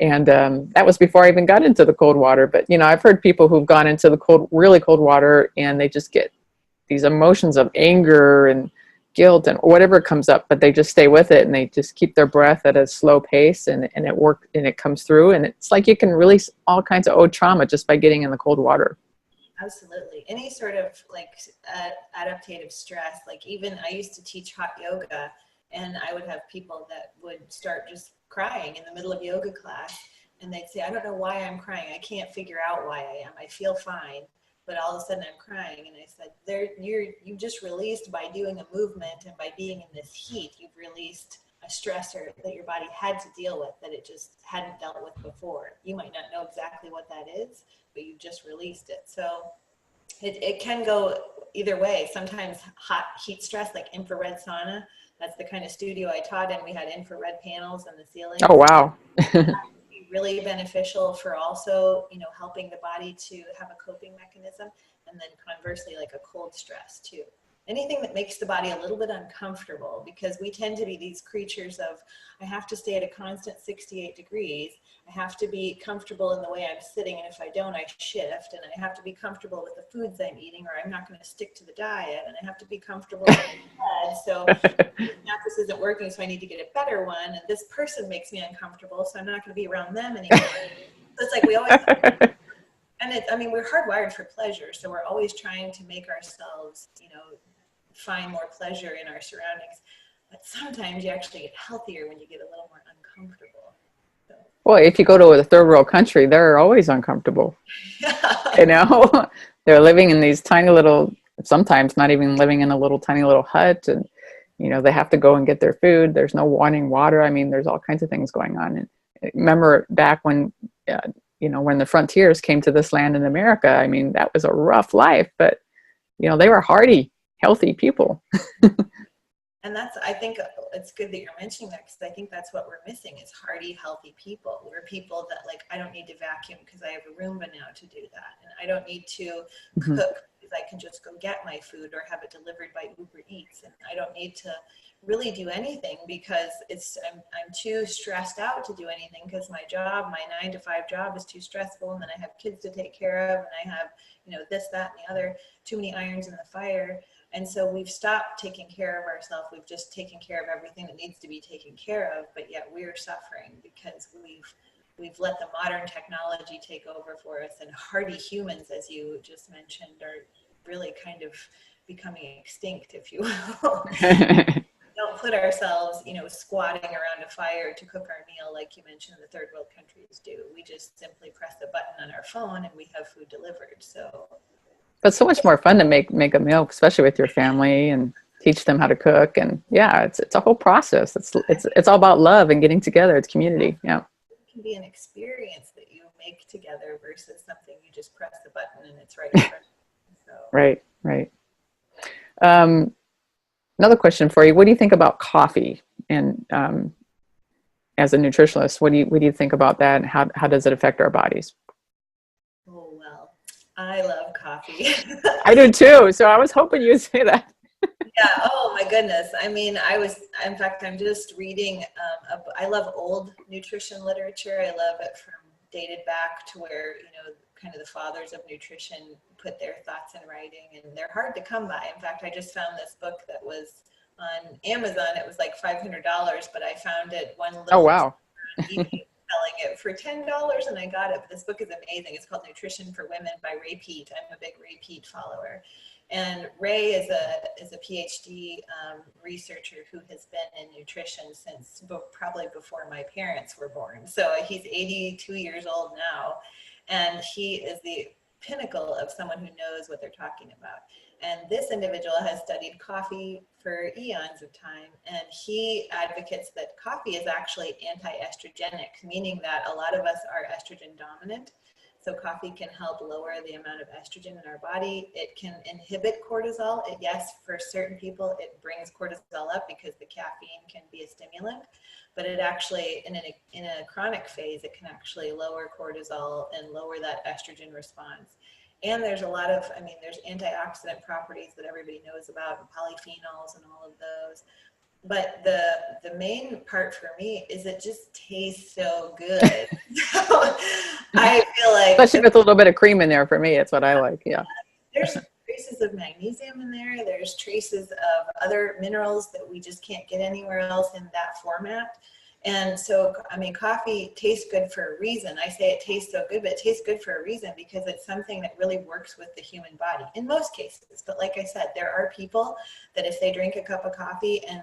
And that was before I even got into the cold water. But, I've heard people who've gone into the really cold water, and they just get these emotions of anger and guilt and whatever comes up, but they just stay with it and they just keep their breath at a slow pace, and it works, and it comes through. And it's like you can release all kinds of old trauma just by getting in the cold water. Absolutely. Any sort of like adaptive stress, like even I used to teach hot yoga, and I would have people that would start just crying in the middle of yoga class, and they'd say, I don't know why I'm crying. I can't figure out why I am. I feel fine, but all of a sudden I'm crying. And I said, you just released, by doing a movement and by being in this heat, you've released a stressor that your body had to deal with that it just hadn't dealt with before. You might not know exactly what that is, but you just released it. So it can go either way. Sometimes hot heat stress, like infrared sauna, that's the kind of studio I taught in. We had infrared panels in the ceiling. Oh, wow. Really beneficial for also, helping the body to have a coping mechanism. And then conversely, like a cold stress too. Anything that makes the body a little bit uncomfortable, because we tend to be these creatures of, I have to stay at a constant 68 degrees. I have to be comfortable in the way I'm sitting, and if I don't, I shift. And I have to be comfortable with the foods I'm eating, or I'm not going to stick to the diet. And I have to be comfortable in bed. So this mattress isn't working, so I need to get a better one. And this person makes me uncomfortable, so I'm not going to be around them anymore. So it's like we always, and we're hardwired for pleasure, so we're always trying to make ourselves, find more pleasure in our surroundings. But sometimes you actually get healthier when you get a little more uncomfortable. So. Well, if you go to a third world country, they're always uncomfortable. They're living in these tiny little, sometimes not even living in a little tiny little hut, and they have to go and get their food. There's no running water. There's all kinds of things going on. And remember back when when the frontiers came to this land in America, that was a rough life, but they were hardy, healthy people. And I think it's good that you're mentioning that, because I think that's what we're missing is hardy, healthy people. We're people that I don't need to vacuum because I have a Roomba now to do that. And I don't need to cook because I can just go get my food or have it delivered by Uber Eats. And I don't need to really do anything because I'm too stressed out to do anything, because my 9-to-5 job is too stressful. And then I have kids to take care of, and I have, this, that, and the other, too many irons in the fire. And so we've stopped taking care of ourselves. We've just taken care of everything that needs to be taken care of, but yet we're suffering because we've let the modern technology take over for us. And hardy humans, as you just mentioned, are really kind of becoming extinct, if you will. Don't put ourselves, squatting around a fire to cook our meal like you mentioned the third world countries do. We just simply press the button on our phone and we have food delivered. So. But so much more fun to make a meal, especially with your family, and teach them how to cook. And it's a whole process. It's all about love and getting together. It's community. Yeah. It can be an experience that you make together versus something you just press the button and it's right in front of you. So. Right. Another question for you. What do you think about coffee? And as a nutritionist, what do you think about that? And how does it affect our bodies? Oh, well, I love coffee. I do too. So I was hoping you'd say that. Yeah. Oh my goodness. I mean, in fact, I'm just reading, I love old nutrition literature. I love it from dated back to where, kind of the fathers of nutrition put their thoughts in writing, and they're hard to come by. In fact, I just found this book that was on Amazon. It was like $500, but I found it one Oh, little wow. on eBay selling it for $10, and I got it. But this book is amazing. It's called Nutrition for Women by Ray Peat. I'm a big Ray Peat follower. And Ray is a PhD researcher who has been in nutrition since probably before my parents were born. So he's 82 years old now, and he is the pinnacle of someone who knows what they're talking about. And this individual has studied coffee for eons of time, and he advocates that coffee is actually anti-estrogenic, meaning that a lot of us are estrogen dominant. So coffee can help lower the amount of estrogen in our body. It can inhibit cortisol. Yes, for certain people, it brings cortisol up because the caffeine can be a stimulant, but it actually, in a chronic phase, it can actually lower cortisol and lower that estrogen response. And there's a lot of, there's antioxidant properties that everybody knows about, and polyphenols and all of those. But the main part for me is it just tastes so good. So I feel like, Especially with a little bit of cream in there for me. It's what I like. Yeah. there's traces of magnesium in there. There's traces of other minerals that we just can't get anywhere else in that format. And so, coffee tastes good for a reason. I say it tastes so good, but it tastes good for a reason because it's something that really works with the human body in most cases. But like I said, there are people that if they drink a cup of coffee and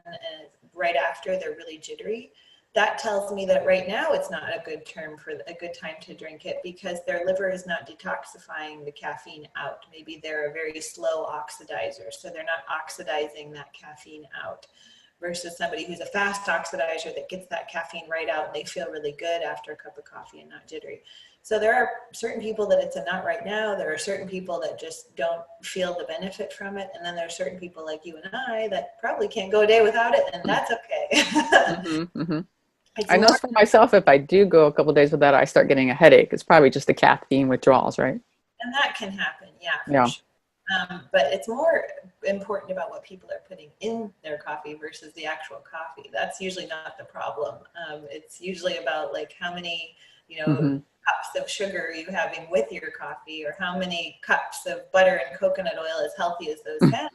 right after they're really jittery, that tells me that right now it's not a good time to drink it because their liver is not detoxifying the caffeine out. Maybe they're a very slow oxidizer, so they're not oxidizing that caffeine out. Versus somebody who's a fast oxidizer that gets that caffeine right out and they feel really good after a cup of coffee and not jittery. So there are certain people that it's a not right now. There are certain people that just don't feel the benefit from it. And then there are certain people like you and I that probably can't go a day without it, and that's okay. Mm-hmm, mm-hmm. I know for myself, if I do go a couple of days without it, I start getting a headache. It's probably just the caffeine withdrawals, right? And that can happen, yeah, Yeah. for sure. But it's more important about what people are putting in their coffee versus the actual coffee. That's usually not the problem. It's usually about like how many, Mm-hmm. cups of sugar are you having with your coffee, or how many cups of butter and coconut oil, as healthy as those sound.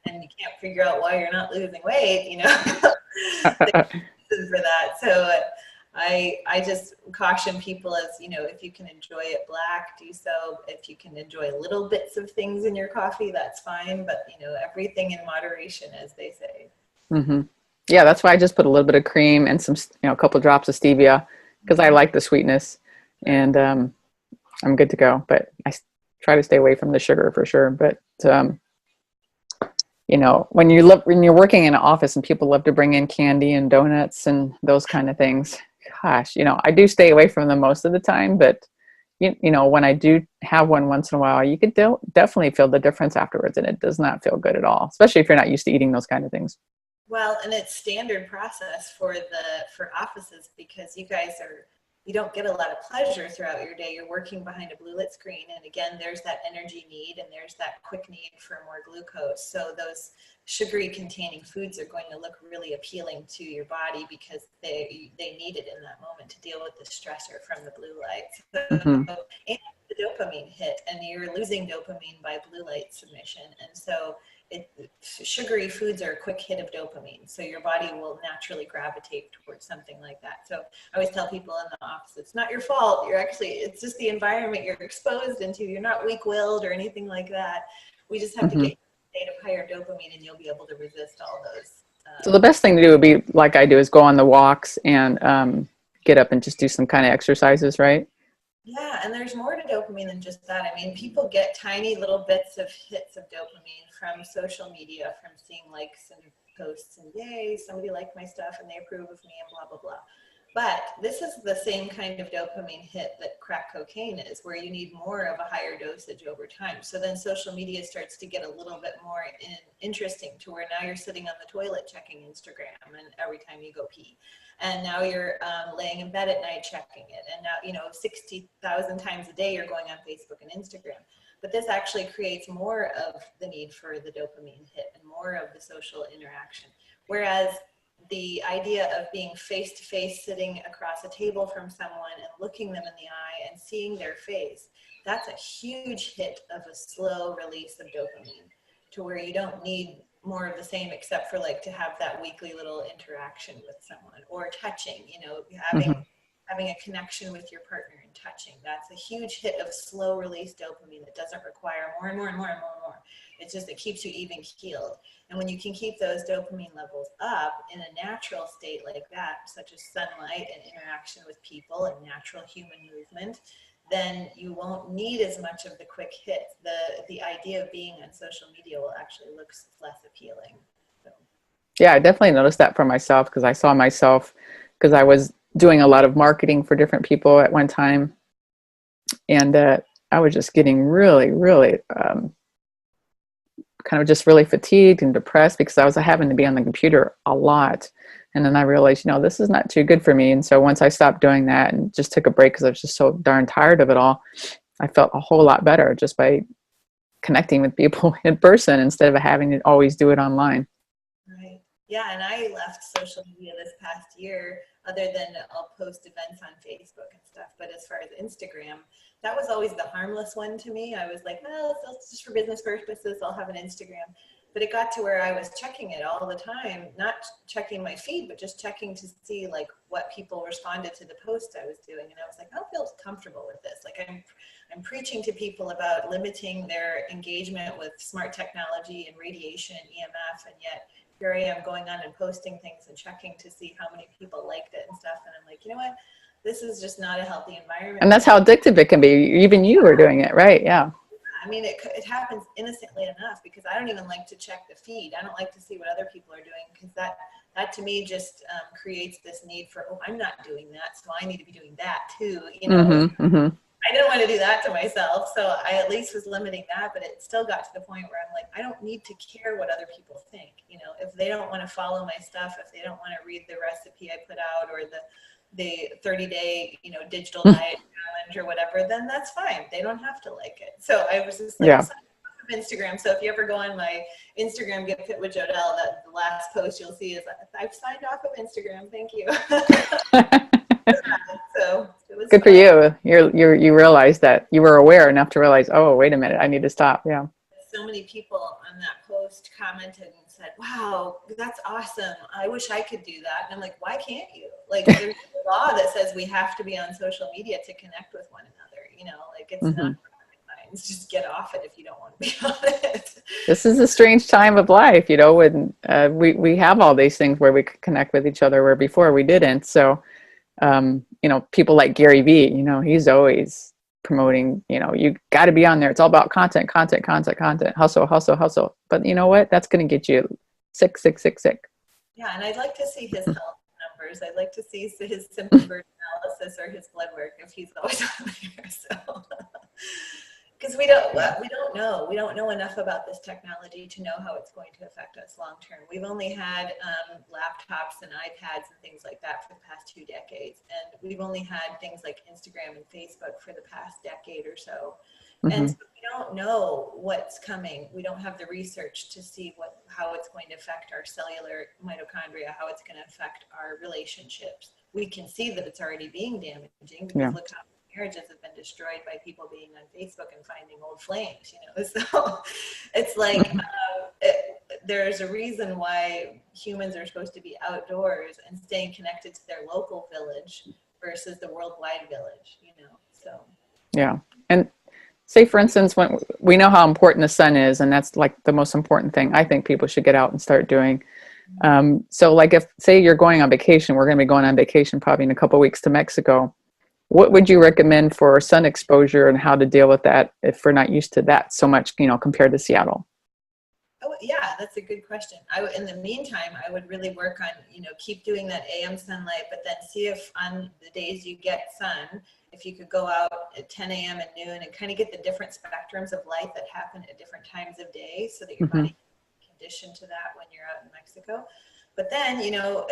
And you can't figure out why you're not losing weight, for that. So I just caution people as, if you can enjoy it black, do so. If you can enjoy little bits of things in your coffee, that's fine. But, everything in moderation, as they say. Mm-hmm. Yeah, that's why I just put a little bit of cream and some, a couple of drops of stevia because I like the sweetness, and I'm good to go. But I try to stay away from the sugar for sure. But when you're working in an office and people love to bring in candy and donuts and those kind of things, gosh, I do stay away from them most of the time. But when I do have one once in a while, you could definitely feel the difference afterwards, and it does not feel good at all, especially if you're not used to eating those kind of things. Well, and it's standard process for offices because you don't get a lot of pleasure throughout your day. You're working behind a blue light screen. And again, there's that energy need and there's that quick need for more glucose. So those sugary containing foods are going to look really appealing to your body because they need it in that moment to deal with the stressor from the blue light. Mm-hmm. So, and the dopamine hit, and you're losing dopamine by blue light submission. And so sugary foods are a quick hit of dopamine, so your body will naturally gravitate towards something like that. So I always tell people in the office, it's not your fault. It's just the environment you're exposed into. You're not weak-willed or anything like that. We just have to get a state of higher dopamine, and you'll be able to resist all those. So the best thing to do would be, like I do, is go on the walks and get up and just do some kind of exercises, right? Yeah, and there's more to dopamine than just that. People get tiny little bits of hits of dopamine from social media, from seeing likes and posts and yay, somebody liked my stuff and they approve of me and blah, blah, blah. But this is the same kind of dopamine hit that crack cocaine is, where you need more of a higher dosage over time. So then social media starts to get a little bit more interesting, to where now you're sitting on the toilet checking Instagram and every time you go pee. And now you're laying in bed at night checking it. And now, 60,000 times a day you're going on Facebook and Instagram. But this actually creates more of the need for the dopamine hit and more of the social interaction. Whereas the idea of being face to face, sitting across a table from someone and looking them in the eye and seeing their face, that's a huge hit of a slow release of dopamine, to where you don't need more of the same, except for like to have that weekly little interaction with someone, or touching, you know, having a connection with your partner and touching. That's a huge hit of slow release dopamine that doesn't require more and more and more and more and more. It's just, it keeps you even keeled. And when you can keep those dopamine levels up in a natural state like that, such as sunlight and interaction with people and natural human movement, then you won't need as much of the quick hit. The idea of being on social media will actually look less appealing. So. Yeah, I definitely noticed that for myself, because I saw myself, because I was doing a lot of marketing for different people at one time. And I was just getting really, really kind of just really fatigued and depressed, because I was having to be on the computer a lot. And then I realized, you know, this is not too good for me. And so once I stopped doing that and just took a break, because I was just so darn tired of it all, I felt a whole lot better just by connecting with people in person instead of having to always do it online. Right. Yeah, and I left social media this past year, other than I'll post events on Facebook and stuff. But as far as Instagram, that was always the harmless one to me. I was like, well, it's just for business purposes, I'll have an Instagram. But it got to where I was checking it all the time, not checking my feed, but just checking to see like what people responded to the post I was doing. And I was like, I don't feel comfortable with this. Like I'm preaching to people about limiting their engagement with smart technology and radiation and EMF, and yet here I am going on and posting things and checking to see how many people liked it and stuff. And I'm like, you know what? This is just not a healthy environment. And that's how addictive it can be. Even you were doing it, right? Yeah. I mean, it happens innocently enough, because I don't even like to check the feed. I don't like to see what other people are doing, because that to me just creates this need for, oh, I'm not doing that, so I need to be doing that too. You know, I didn't want to do that to myself, so I at least was limiting that. But it still got to the point where I'm like, I don't need to care what other people think. You know, if they don't want to follow my stuff, if they don't want to read the recipe I put out, or the 30-day, you know, digital diet challenge or whatever, then that's fine. They don't have to like it. So I was just like, yeah. Instagram. So if you ever go on my Instagram, Get Fit with Jodelle, that the last post you'll see is, I've signed off of Instagram. Thank you. So it was good for you. You realized that, you were aware enough to realize, oh, wait a minute, I need to stop. Yeah. So many people on that post commented and said, wow, that's awesome. I wish I could do that. And I'm like, why can't you? Like, there's a law that says we have to be on social media to connect with one another. You know, like, it's not science. Just get off it if you don't want to be on it. This is a strange time of life, you know, when we have all these things where we could connect with each other, where before we didn't. So, you know, people like Gary Vee, you know, he's always promoting, you know, you got to be on there. It's all about content, hustle. But you know what? That's going to get you sick. Yeah, and I'd like to see his health numbers. I'd like to see his symptom burden analysis or his blood work if he's always on there. So, because we don't know enough about this technology to know how it's going to affect us long term. We've only had laptops and iPads and things like that for the past 2 decades, and we've only had things like Instagram and Facebook for the past decade or so. And so we don't know what's coming. We don't have the research to see how it's going to affect our cellular mitochondria, how it's going to affect our relationships. We can see that it's already being damaging, because look how marriages have been destroyed by people being on Facebook and finding old flames, you know. So it's like there's a reason why humans are supposed to be outdoors and staying connected to their local village versus the worldwide village, you know. So yeah. And say, for instance, when we know how important the sun is, and that's like the most important thing I think people should get out and start doing. So like, if say you're going on vacation, we're going to be going on vacation probably in a couple of weeks to Mexico. What would you recommend for sun exposure and how to deal with that if we're not used to that so much, you know, compared to Seattle? Oh, yeah, that's a good question. In the meantime, I would really work on, you know, keep doing that AM sunlight, but then see if on the days you get sun, if you could go out at 10 a.m. and noon and kind of get the different spectrums of light that happen at different times of day, so that your body can condition to that when you're out in Mexico. But then, you know,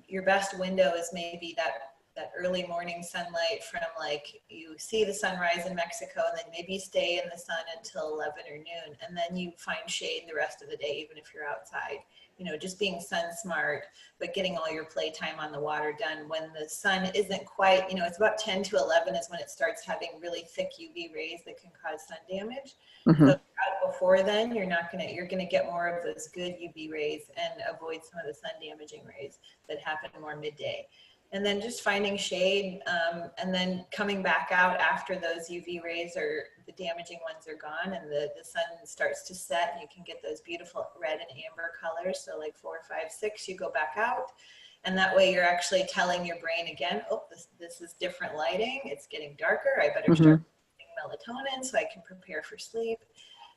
your best window is maybe that that early morning sunlight from like, you see the sunrise in Mexico and then maybe you stay in the sun until 11 or noon, and then you find shade the rest of the day, even if you're outside. You know, just being sun smart, but getting all your playtime on the water done when the sun isn't quite, you know, it's about 10 to 11 is when it starts having really thick UV rays that can cause sun damage. Mm-hmm. So before then, you're going to get more of those good UV rays and avoid some of the sun damaging rays that happen more midday. And then just finding shade, and then coming back out after those UV rays or the damaging ones are gone and the sun starts to set, and you can get those beautiful red and amber colors. So like 4, 5, 6, you go back out. And that way you're actually telling your brain again, oh, this is different lighting. It's getting darker. I better start melatonin so I can prepare for sleep.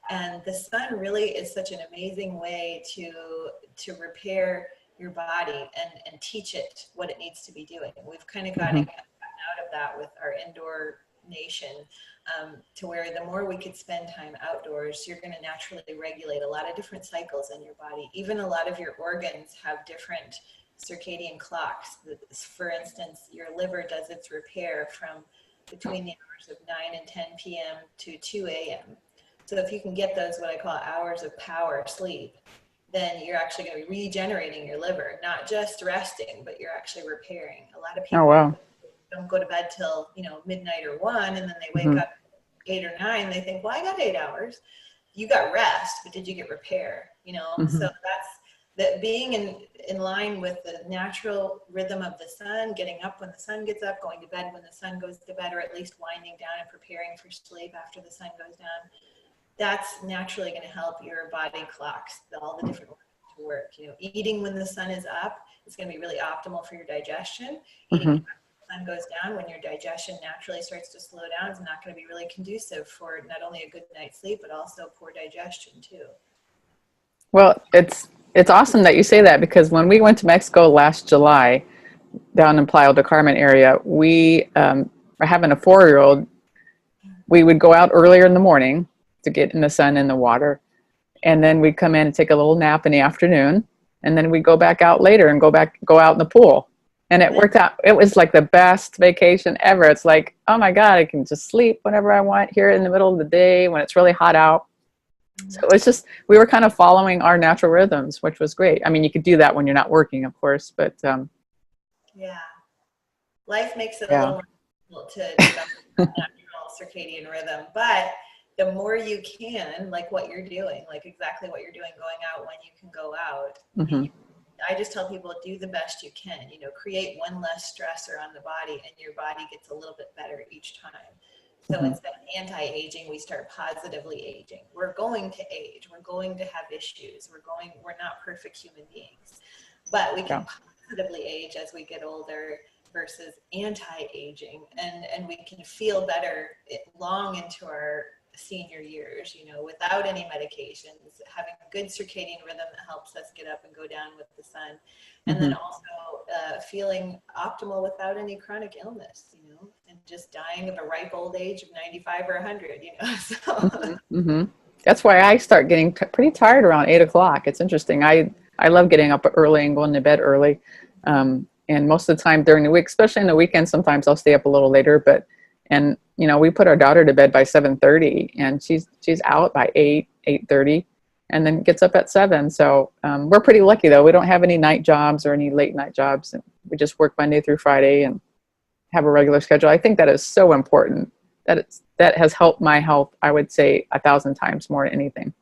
And the sun really is such an amazing way to repair your body and teach it what it needs to be doing. We've kind of gotten out of that with our indoor nation, to where the more we could spend time outdoors, you're going to naturally regulate a lot of different cycles in your body. Even a lot of your organs have different circadian clocks. For instance, your liver does its repair from between the hours of 9 and 10 p.m. to 2 a.m. So if you can get those, what I call hours of power sleep, then you're actually going to be regenerating your liver, not just resting, but you're actually repairing. A lot of people don't go to bed till, you know, midnight or 1, and then they wake up 8 or 9. They think, well, I got 8 hours. You got rest, but did you get repair? You know, so that's that, being in line with the natural rhythm of the sun, getting up when the sun gets up, going to bed when the sun goes to bed, or at least winding down and preparing for sleep after the sun goes down. That's naturally going to help your body clocks, all the different organs to work. You know, eating when the sun is up is going to be really optimal for your digestion. Eating when the sun goes down, when your digestion naturally starts to slow down, is not going to be really conducive for not only a good night's sleep, but also poor digestion too. Well, it's awesome that you say that, because when we went to Mexico last July, down in Playa del Carmen area, we are having a 4-year-old. We would go out earlier in the morning to get in the sun and the water, and then we'd come in and take a little nap in the afternoon, and then we'd go back out later and go out in the pool. And it worked out. It was like the best vacation ever. It's like, oh my God, I can just sleep whenever I want here in the middle of the day when it's really hot out. So it's just, we were kind of following our natural rhythms, which was great. I mean, you could do that when you're not working, of course, but yeah, life makes it a little more difficult to develop natural circadian rhythm, but the more you can, like what you're doing, like exactly what you're doing, going out when you can go out. I just tell people, do the best you can, you know, create one less stressor on the body, and your body gets a little bit better each time. So instead of anti-aging, we start positively aging. We're going to age. We're going to have issues. We're not perfect human beings, but we can positively age as we get older versus anti-aging, and we can feel better long into our senior years, you know, without any medications, having a good circadian rhythm that helps us get up and go down with the sun, and then also feeling optimal without any chronic illness, you know, and just dying of a ripe old age of 95 or 100, you know. So that's why I start getting pretty tired around 8 o'clock. It's interesting. I love getting up early and going to bed early, and most of the time during the week, especially in the weekend, sometimes I'll stay up a little later, and you know, we put our daughter to bed by 7:30, and she's out by 8:30, and then gets up at 7. So we're pretty lucky though. We don't have any night jobs or any late night jobs, and we just work Monday through Friday and have a regular schedule. I think that is so important. That has helped my health, I would say, 1,000 times more than anything.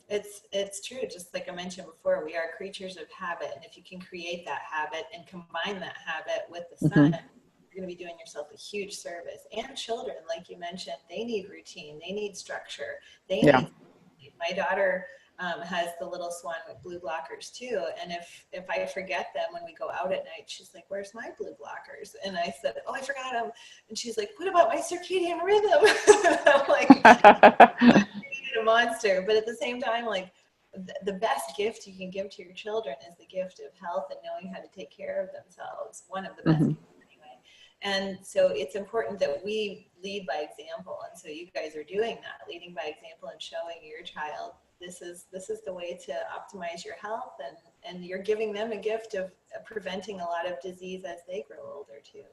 It's true. Just like I mentioned before, we are creatures of habit, and if you can create that habit and combine that habit with the sun, you're going to be doing yourself a huge service. And children, like you mentioned, they need routine, they need structure, they need. My daughter has the little Swan with blue blockers too, and if I forget them when we go out at night, she's like, "Where's my blue blockers?" And I said, "Oh, I forgot them." And she's like, "What about my circadian rhythm?" I'm like, "A monster," but at the same time, like, the best gift you can give to your children is the gift of health and knowing how to take care of themselves. One of the best gifts, anyway. And so it's important that we lead by example. And so you guys are doing that, leading by example and showing your child this is the way to optimize your health, and you're giving them a gift of preventing a lot of disease as they grow older too.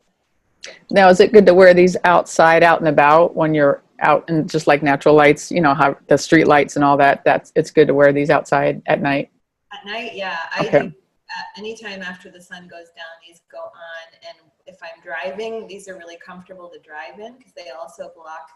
Now, is it good to wear these outside, out and about when you're out in just like natural lights, you know, how the street lights and all that, it's good to wear these outside at night? At night, yeah. Okay. I do. Anytime after the sun goes down, these go on. And if I'm driving, these are really comfortable to drive in because they also block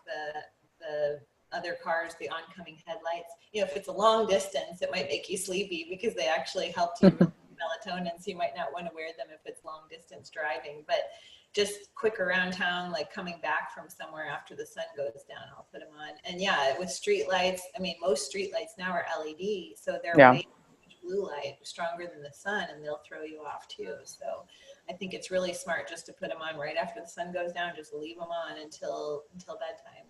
the other cars, the oncoming headlights. You know, if it's a long distance, it might make you sleepy because they actually help you with melatonin, so you might not want to wear them if it's long distance driving. But just quick around town, like coming back from somewhere after the sun goes down, I'll put them on. And yeah, with street lights, I mean, most street lights now are LED, so they're way blue light, stronger than the sun, and they'll throw you off too. So I think it's really smart just to put them on right after the sun goes down, just leave them on until bedtime.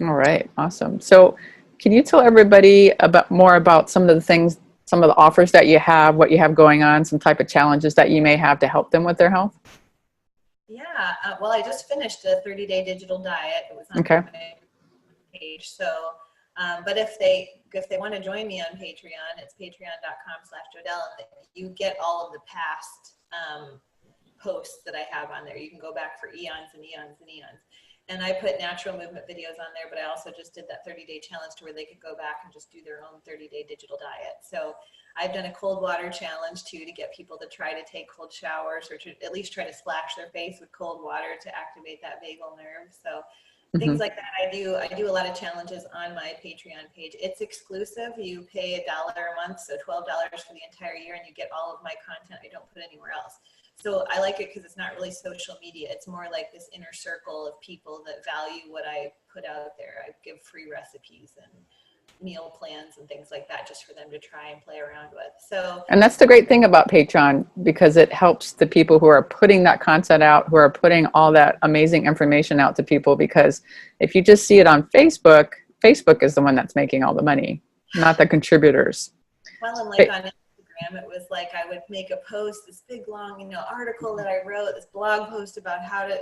All right, awesome. So can you tell everybody more about some of the things, some of the offers that you have, what you have going on, some type of challenges that you may have to help them with their health? Yeah, well, I just finished a 30-day digital diet. It was on my page. So, but if they want to join me on Patreon, it's patreon.com/Jodelle. You get all of the past posts that I have on there. You can go back for eons and eons and eons. And I put natural movement videos on there, but I also just did that 30-day challenge to where they could go back and just do their own 30-day digital diet. So I've done a cold water challenge too, to get people to try to take cold showers, or to at least try to splash their face with cold water to activate that vagal nerve. So things like that. I do a lot of challenges on my Patreon page. It's exclusive. You pay $1 a month, so $12 for the entire year, and you get all of my content I don't put anywhere else. So I like it because it's not really social media. It's more like this inner circle of people that value what I put out there. I give free recipes and meal plans and things like that, just for them to try and play around with. So, and that's the great thing about Patreon, because it helps the people who are putting that content out, who are putting all that amazing information out to people. Because if you just see it on Facebook, Facebook is the one that's making all the money, not the contributors. Well, and like on Instagram, it was like I would make a post, this big long, article that I wrote, this blog post about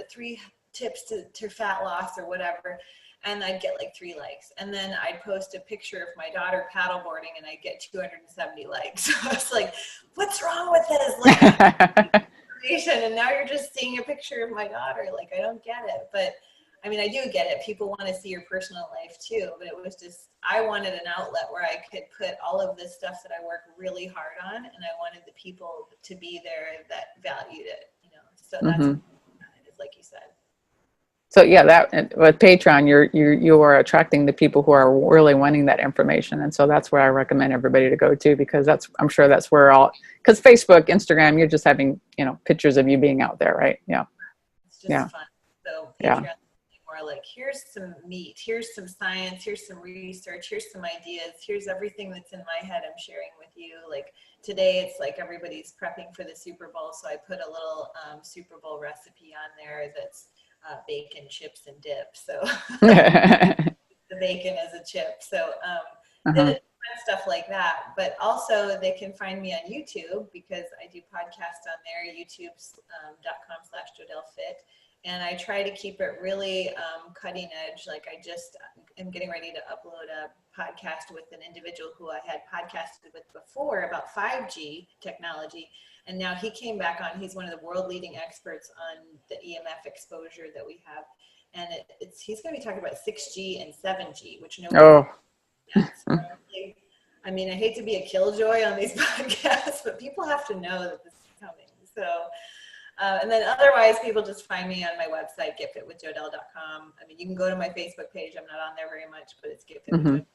3 tips to fat loss or whatever. And I'd get like 3 likes. And then I'd post a picture of my daughter paddleboarding and I'd get 270 likes. So I was like, what's wrong with this? Like, and now you're just seeing a picture of my daughter. Like, I don't get it. But I mean, I do get it. People want to see your personal life too. But it was just, I wanted an outlet where I could put all of this stuff that I work really hard on. And I wanted the people to be there that valued it, So that's what it is, like you said. So yeah, that with Patreon, you are attracting the people who are really wanting that information, and so that's where I recommend everybody to go to, because I'm sure that's where because Facebook, Instagram, you're just having pictures of you being out there, right? Yeah, it's just fun. So Patreon is more like, here's some meat, here's some science, here's some research, here's some ideas, here's everything that's in my head I'm sharing with you. Like today, it's like everybody's prepping for the Super Bowl, so I put a little Super Bowl recipe on there that's bacon, chips, and dip. So the bacon as a chip. So stuff like that. But also they can find me on YouTube, because I do podcasts on there, youtube.com/JodellFit. And I try to keep it really cutting edge. Like I just am getting ready to upload a podcast with an individual who I had podcasted with before about 5G technology. And now he came back on. He's one of the world leading experts on the EMF exposure that we have. And he's going to be talking about 6G and 7G, which I mean, I hate to be a killjoy on these podcasts, but people have to know that this is coming. So, and then otherwise, people just find me on my website, getfitwithjodelle.com. I mean, you can go to my Facebook page. I'm not on there very much, but it's getfitwithjodelle.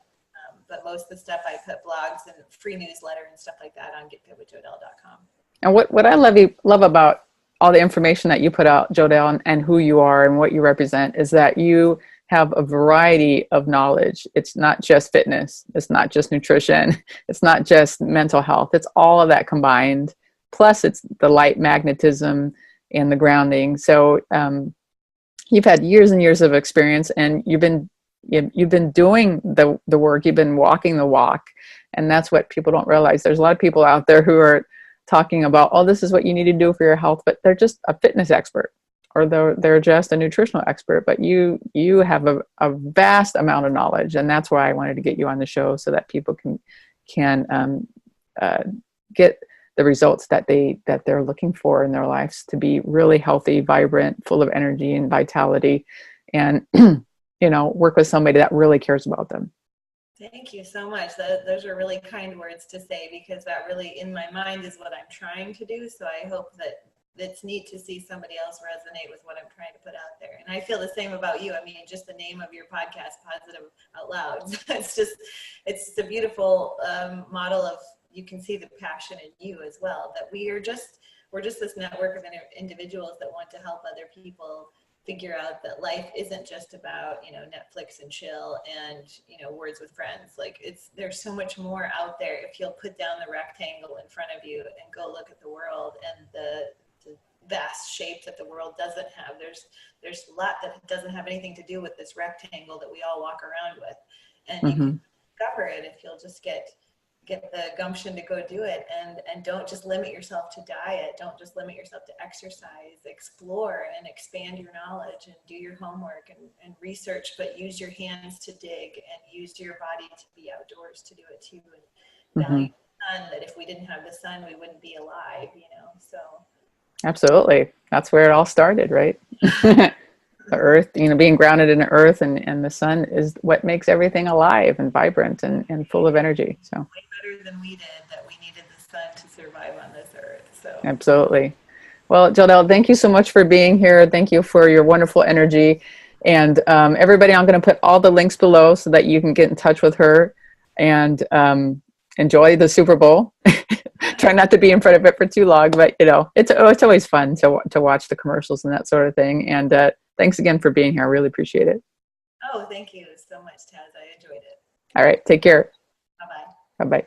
But most of the stuff I put blogs and free newsletter and stuff like that on getfitwithjodelle.com. And what I love about all the information that you put out, Jodelle, and who you are and what you represent, is that you have a variety of knowledge. It's not just fitness. It's not just nutrition. It's not just mental health. It's all of that combined. Plus, it's the light magnetism and the grounding. So you've had years and years of experience, and you've been doing the work. You've been walking the walk, and that's what people don't realize. There's a lot of people out there who are talking about, oh, this is what you need to do for your health, but they're just a fitness expert, or they're just a nutritional expert, but you have a vast amount of knowledge, and that's why I wanted to get you on the show, so that people can get the results that they're looking for in their lives, to be really healthy, vibrant, full of energy and vitality, and work with somebody that really cares about them. Thank you so much. Those are really kind words to say, because that really, in my mind, is what I'm trying to do. So I hope that it's neat to see somebody else resonate with what I'm trying to put out there. And I feel the same about you. I mean, just the name of your podcast, Positive Out Loud, it's a beautiful model of, you can see the passion in you as well, that we're just this network of individuals that want to help other people figure out that life isn't just about, Netflix and chill and, words with friends. Like, there's so much more out there if you'll put down the rectangle in front of you and go look at the world and the vast shape that the world doesn't have. There's a lot that doesn't have anything to do with this rectangle that we all walk around with. And you can discover it if you'll just get the gumption to go do it, and don't just limit yourself to diet. Don't just limit yourself to exercise. Explore and expand your knowledge, and do your homework and research, but use your hands to dig, and use your body to be outdoors to do it too. And value the sun, that if we didn't have the sun, we wouldn't be alive, so. Absolutely. That's where it all started, right? The earth, being grounded in the earth and the sun is what makes everything alive and vibrant and full of energy. So way better than we did, that we needed the sun to survive on this earth. So absolutely. Well, Jodelle, thank you so much for being here. Thank you for your wonderful energy. And everybody, I'm going to put all the links below so that you can get in touch with her and enjoy the Super Bowl. Try not to be in front of it for too long, but it's always fun to watch the commercials and that sort of thing. And thanks again for being here. I really appreciate it. Oh, thank you so much, Taz. I enjoyed it. All right. Take care. Bye-bye. Bye-bye.